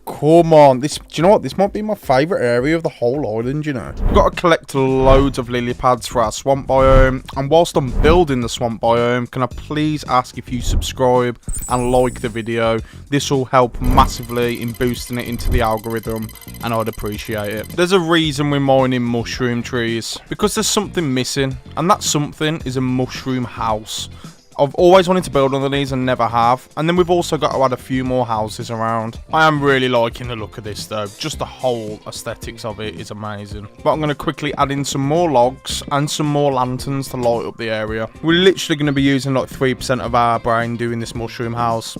come on. This, do you know what? This might be my favourite area of the whole island, you know. We've got to collect loads of lily pads for our swamp biome. And whilst I'm building the swamp biome, can I please ask if you subscribe and like the video? This will help massively in boosting it into the algorithm, and I'd appreciate it. There's a reason we're mining mushroom trees, because there's something missing, and that something is a mushroom house. I've always wanted to build one of these and never have. And then we've also got to add a few more houses around. I am really liking the look of this though. Just the whole aesthetics of it is amazing. But I'm going to quickly add in some more logs and some more lanterns to light up the area. We're literally going to be using like 3% of our brain doing this mushroom house.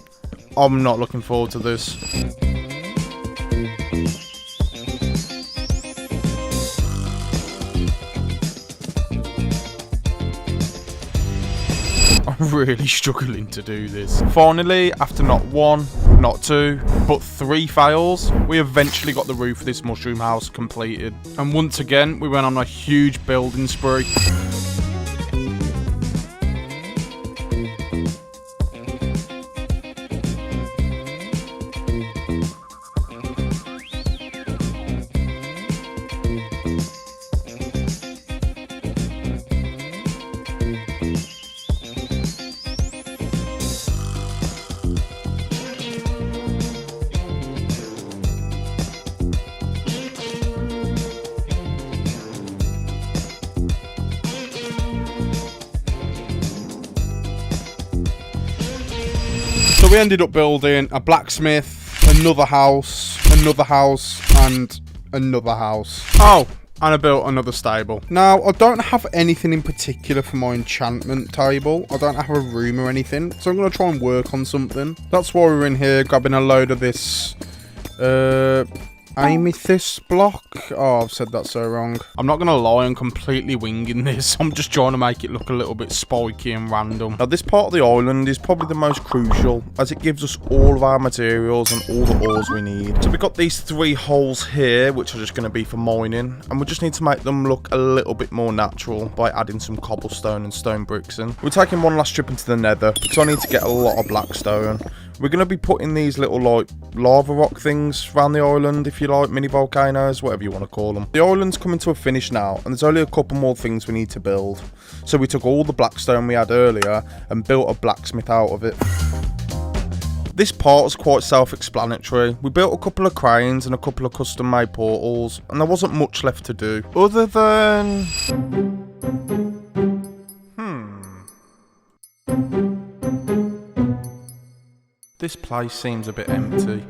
I'm not looking forward to this. I'm really struggling to do this. Finally, after not 1, not 2, but 3 fails, we eventually got the roof of this mushroom house completed. And once again, we went on a huge building spree. we ended up building a blacksmith, another house, and another house. Oh, and I built another stable. Now, I don't have anything in particular for my enchantment table. I don't have a room or anything, so I'm going to try and work on something. That's why we're in here grabbing a load of this, amethyst block. Oh, I've said that so wrong. I'm not gonna lie, I'm completely winging this. I'm just trying to make it look a little bit spiky and random. Now, this part of the island is probably the most crucial, as it gives us all of our materials and all the ores we need. So we've got these 3 holes here, which are just going to be for mining, and we just need to make them look a little bit more natural by adding some cobblestone and stone bricks in. We're taking one last trip into the nether, because I need to get a lot of blackstone. We're going to be putting these little, like, lava rock things around the island, if you like, mini volcanoes, whatever you want to call them. The island's coming to a finish now, and there's only a couple more things we need to build. So we took all the blackstone we had earlier and built a blacksmith out of it. This part was quite self-explanatory. We built a couple of cranes and a couple of custom-made portals, and there wasn't much left to do. Other than... This place seems a bit empty.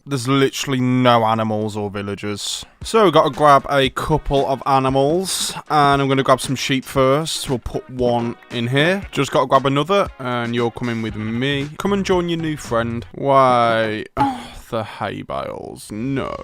There's literally no animals or villagers. So we've got to grab a couple of animals. And I'm going to grab some sheep first. We'll put one in here. Just got to grab another. And you're coming with me. Come and join your new friend. Why? The hay bales. No.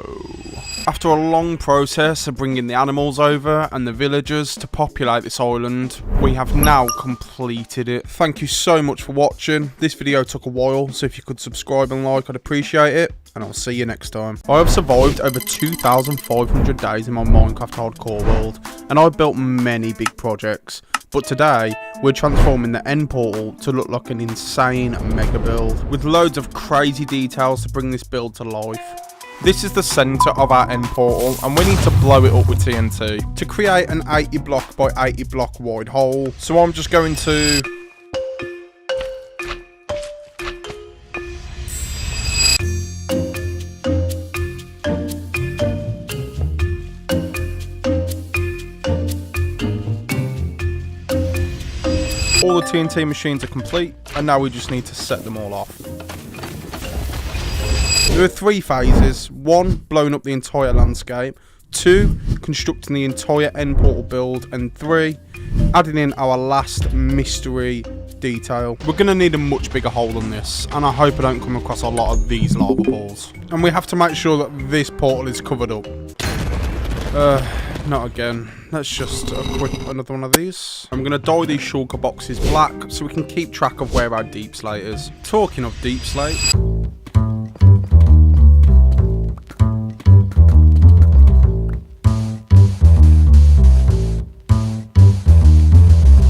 After a long process of bringing the animals over and the villagers to populate this island, we have now completed it. Thank you so much for watching. This video took a while, so if you could subscribe and like, I'd appreciate it. And I'll see you next time. I have survived over 2,500 days in my Minecraft hardcore world, and I've built many big projects. But today, we're transforming the end portal to look like an insane mega build, with loads of crazy details to bring this build to life. This is the centre of our end portal, and we need to blow it up with TNT to create an 80 block by 80 block wide hole. So I'm just going to... All the TNT machines are complete, and now we just need to set them all off. There are 3 phases. 1, blowing up the entire landscape. 2, constructing the entire end portal build. And 3, adding in our last mystery detail. We're going to need a much bigger hole than this, and I hope I don't come across a lot of these lava balls. And we have to make sure that this portal is covered up. Not again. Let's just equip another one of these. I'm going to dye these shulker boxes black so we can keep track of where our deep slate is. Talking of deep slate...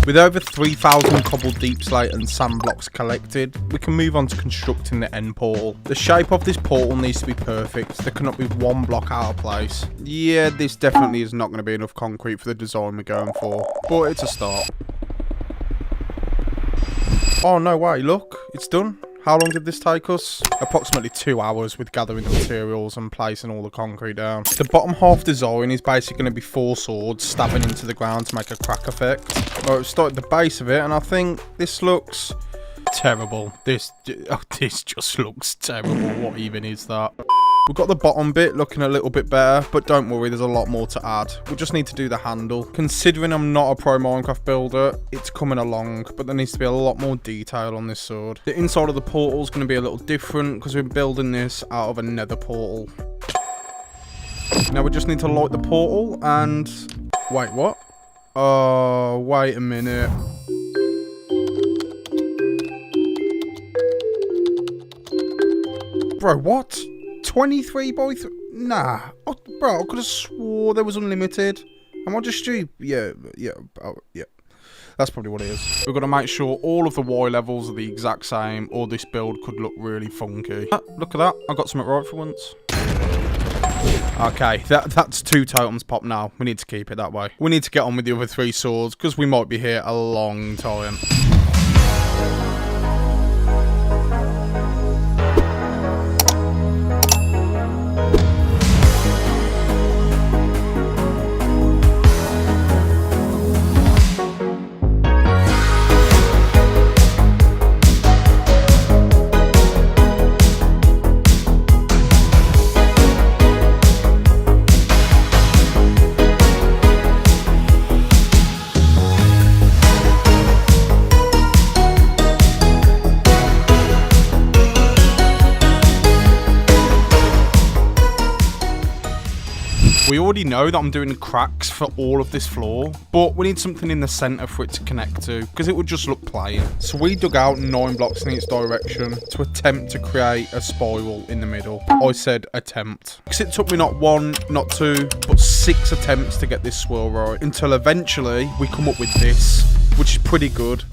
With over 3,000 cobbled deep slate and sand blocks collected, we can move on to constructing the end portal. The shape of this portal needs to be perfect. There cannot be one block out of place. Yeah, this definitely is not going to be enough concrete for the design we're going for, but it's a start. Oh, no way, look, it's done. How long did this take us? Approximately 2 hours with gathering the materials and placing all the concrete down. The bottom half design is basically going to be 4 swords stabbing into the ground to make a crack effect. Well, we've started the base of it, and I think this looks terrible. This just looks terrible. What even is that? We've got the bottom bit looking a little bit better, but don't worry, there's a lot more to add. We just need to do the handle. Considering I'm not a pro Minecraft builder, it's coming along, but there needs to be a lot more detail on this sword. The inside of the portal is going to be a little different because we're building this out of a nether portal. Now we just need to light the portal and... Wait, what? Oh, wait a minute. Bro, what? 23 by 3? Nah. Oh, bro, I could have swore there was unlimited. Am I just stupid? Yeah. That's probably what it is. We've got to make sure all of the Y levels are the exact same, or this build could look really funky. Look at that. I got something right for once. Okay, that's 2 totems pop now. We need to keep it that way. We need to get on with the other 3 swords, because we might be here a long time. We already know that I'm doing cracks for all of this floor, but we need something in the center for it to connect to, because it would just look plain. So we dug out 9 blocks in each direction to attempt to create a spiral in the middle. I said attempt, because it took me not 1, not 2, but 6 attempts to get this swirl right, until eventually we come up with this, which is pretty good.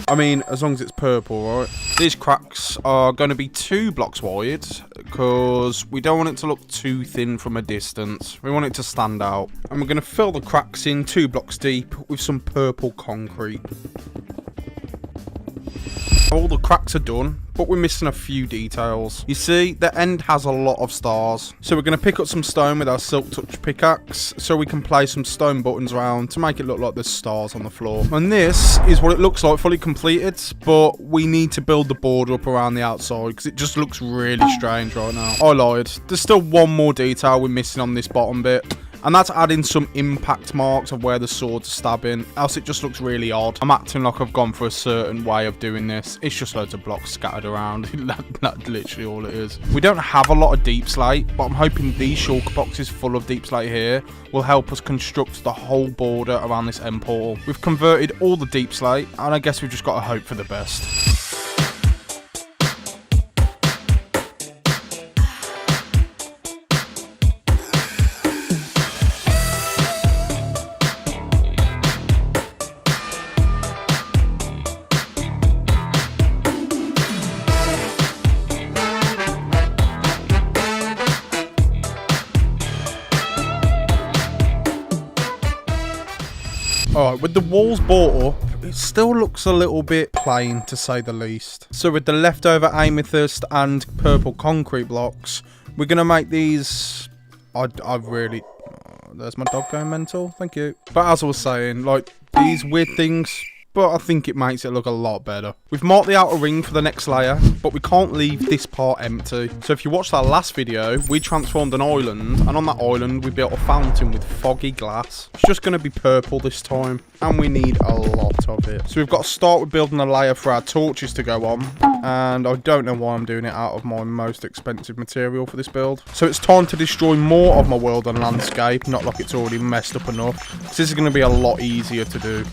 I mean, as long as it's purple, right? These cracks are going to be 2 blocks wide, because we don't want it to look too thin from a distance. We want it to stand out. And we're going to fill the cracks in 2 blocks deep with some purple concrete. All the cracks are done, but we're missing a few details. You see, the end has a lot of stars. So we're going to pick up some stone with our Silk Touch pickaxe so we can place some stone buttons around to make it look like there's stars on the floor. And this is what it looks like fully completed, but we need to build the border up around the outside because it just looks really strange right now. I lied. There's still one more detail we're missing on this bottom bit. And that's adding some impact marks of where the swords are stabbing, else it just looks really odd. I'm acting like I've gone for a certain way of doing this. It's just loads of blocks scattered around. That's literally all it is. We don't have a lot of deep slate, but I'm hoping these shulker boxes full of deep slate here will help us construct the whole border around this end portal. We've converted all the deep slate, and I guess we've just got to hope for the best. Alright, with the walls brought up, it still looks a little bit plain to say the least. So with the leftover amethyst and purple concrete blocks, we're going to make these... there's my dog going mental, thank you. But as I was saying, like, these weird things... but I think it makes it look a lot better. We've marked the outer ring for the next layer, but we can't leave this part empty. So if you watched that last video, we transformed an island, and on that island we built a fountain with foggy glass. It's just going to be purple this time, and we need a lot of it. So we've got to start with building a layer for our torches to go on, and I don't know why I'm doing it out of my most expensive material for this build. So it's time to destroy more of my world and landscape, not like it's already messed up enough, because this is going to be a lot easier to do.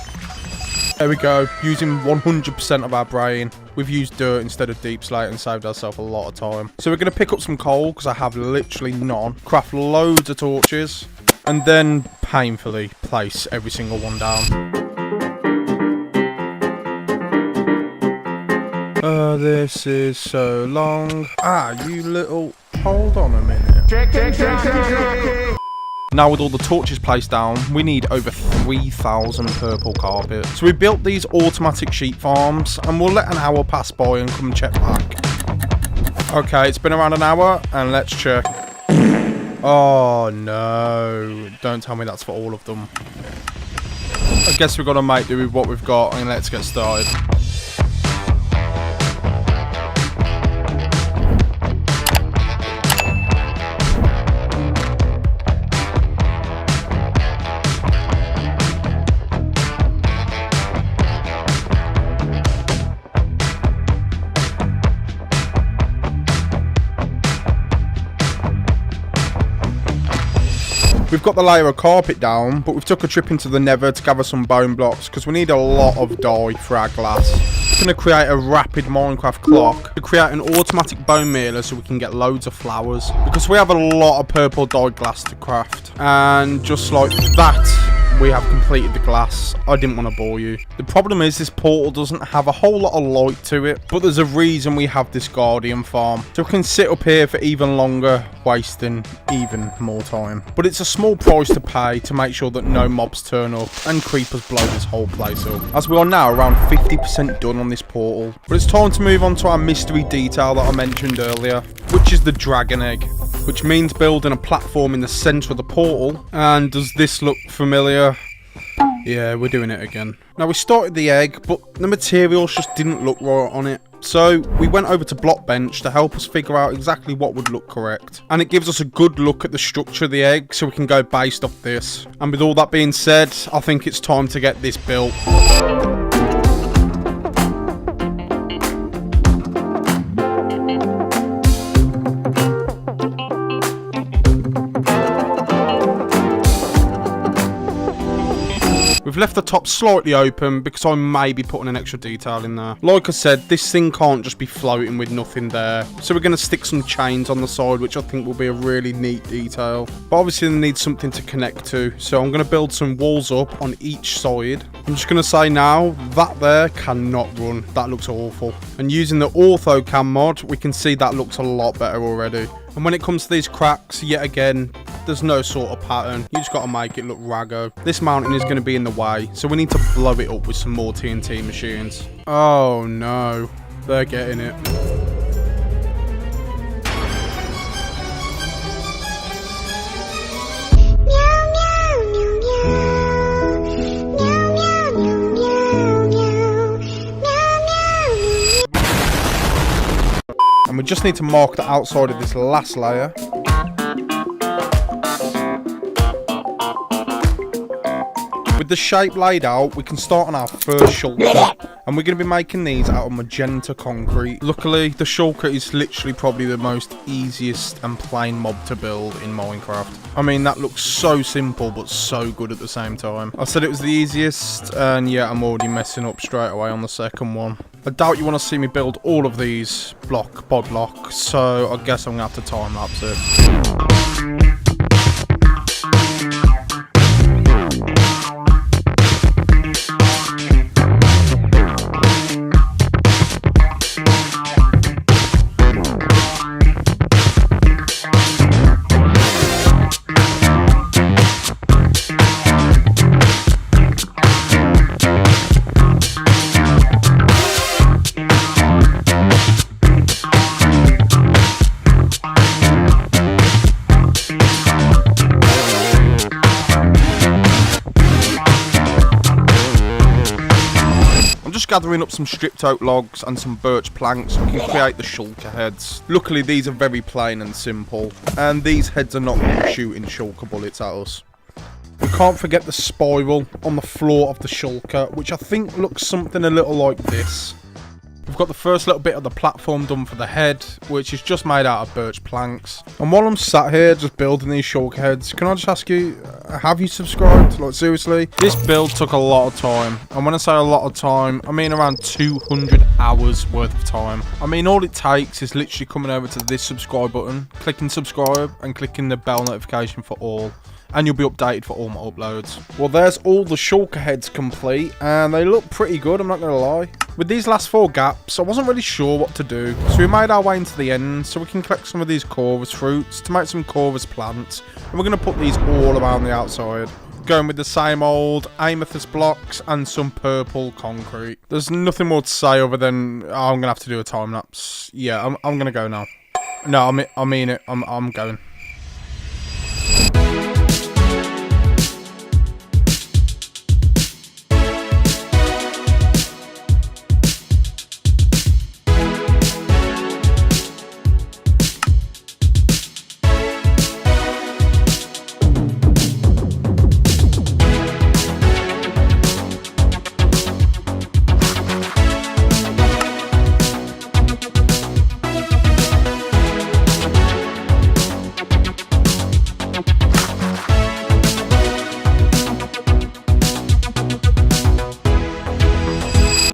There we go, using 100% of our brain. We've used dirt instead of deep slate and saved ourselves a lot of time. So we're going to pick up some coal, because I have literally none. Craft loads of torches. And then, painfully, place every single one down. This is so long. You little... Hold on a minute. Check. Now with all the torches placed down, we need over 3,000 purple carpet. So we built these automatic sheep farms, and we'll let an hour pass by and come check back. Okay, it's been around an hour, and let's check. Oh no, don't tell me that's for all of them. I guess we've got to make do with what we've got, and let's get started. We've got the layer of carpet down, but we've took a trip into the Nether to gather some bone blocks because we need a lot of dye for our glass. We're going to create a rapid Minecraft clock to create an automatic bone mealer so we can get loads of flowers, because we have a lot of purple dyed glass to craft. And just like that, we have completed the glass. I didn't want to bore you. The problem is this portal doesn't have a whole lot of light to it, but there's a reason we have this guardian farm. So we can sit up here for even longer, wasting even more time. But it's a small price to pay to make sure that no mobs turn up and creepers blow this whole place up, as we are now around 50% done on this portal. But it's time to move on to our mystery detail that I mentioned earlier, which is the dragon egg, which means building a platform in the center of the portal. And does this look familiar? Yeah, we're doing it again. Now, we started the egg, but the materials just didn't look right on it. So we went over to Blockbench to help us figure out exactly what would look correct. And it gives us a good look at the structure of the egg, so we can go based off this. And with all that being said, I think it's time to get this built. We've left the top slightly open because I may be putting an extra detail in there. Like I said, this thing can't just be floating with nothing there. So we're going to stick some chains on the side, which I think will be a really neat detail. But obviously they need something to connect to. So I'm going to build some walls up on each side. I'm just going to say now, that there cannot run. That looks awful. And using the ortho cam mod, we can see that looks a lot better already. And when it comes to these cracks, yet again, there's no sort of pattern. You just got to make it look raggo. This mountain is going to be in the way, so we need to blow it up with some more TNT machines. Oh no, they're getting it. And we just need to mark the outside of this last layer. With the shape laid out, we can start on our first shulker. And we're going to be making these out of magenta concrete. Luckily, the shulker is literally probably the most easiest and plain mob to build in Minecraft. I mean, that looks so simple, but so good at the same time. I said it was the easiest, and yeah, I'm already messing up straight away on the second one. I doubt you want to see me build all of these block by block, so I guess I'm going to have to time-lapse it. Gathering up some stripped oak logs and some birch planks so we can create the shulker heads. Luckily these are very plain and simple, and these heads are not shooting shulker bullets at us. We can't forget the spiral on the floor of the shulker, which I think looks something a little like this. We've got the first little bit of the platform done for the head, which is just made out of birch planks. And while I'm sat here just building these shulker heads, can I just ask you, have you subscribed? Like, seriously? This build took a lot of time. And when I say a lot of time, I mean around 200 hours worth of time. I mean, all it takes is literally coming over to this subscribe button, clicking subscribe, and clicking the bell notification for all. And you'll be updated for all my uploads. Well, there's all the shulker heads complete, and they look pretty good, I'm not going to lie. With these last 4 gaps, I wasn't really sure what to do, so we made our way into the end so we can collect some of these chorus fruits to make some chorus plants, and we're going to put these all around the outside. Going with the same old amethyst blocks and some purple concrete. There's nothing more to say other than I'm going to have to do a time lapse. Yeah, I'm going to go now. No, I mean it, I'm going.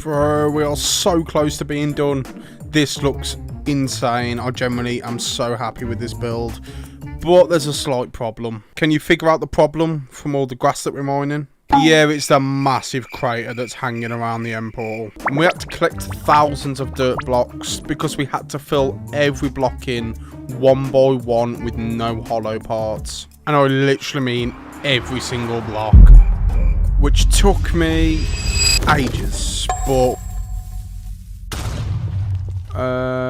Bro, we are so close to being done. This looks insane. I generally am so happy with this build. But there's a slight problem. Can you figure out the problem from all the grass that we're mining? Yeah, it's the massive crater that's hanging around the end portal. And we had to collect thousands of dirt blocks because we had to fill every block in one by one with no hollow parts. And I literally mean every single block. Which took me ages, but okay.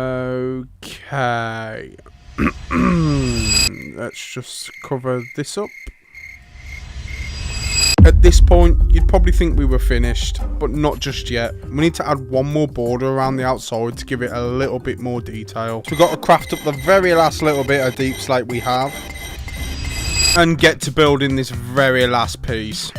Let's just cover this up. At this point, you'd probably think we were finished, but not just yet. We need to add one more border around the outside to give it a little bit more detail. So we've got to craft up the very last little bit of deep slate we have and get to building this very last piece.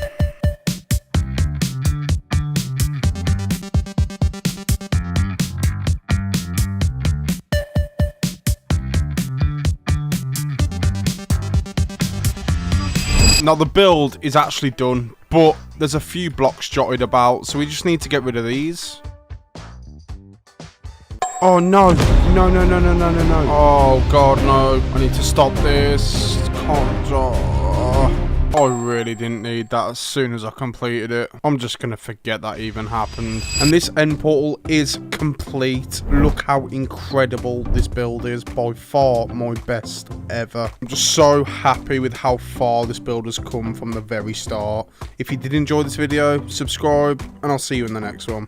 Now the build is actually done, but there's a few blocks jotted about, so we just need to get rid of these. Oh no, no, no, no, no, no, no, no. Oh god, no. I need to stop this. Can't. I really didn't need that as soon as I completed it. I'm just gonna forget that even happened. And this end portal is complete. Look how incredible this build is. By far my best ever. I'm just so happy with how far this build has come from the very start. If you did enjoy this video, subscribe, and I'll see you in the next one.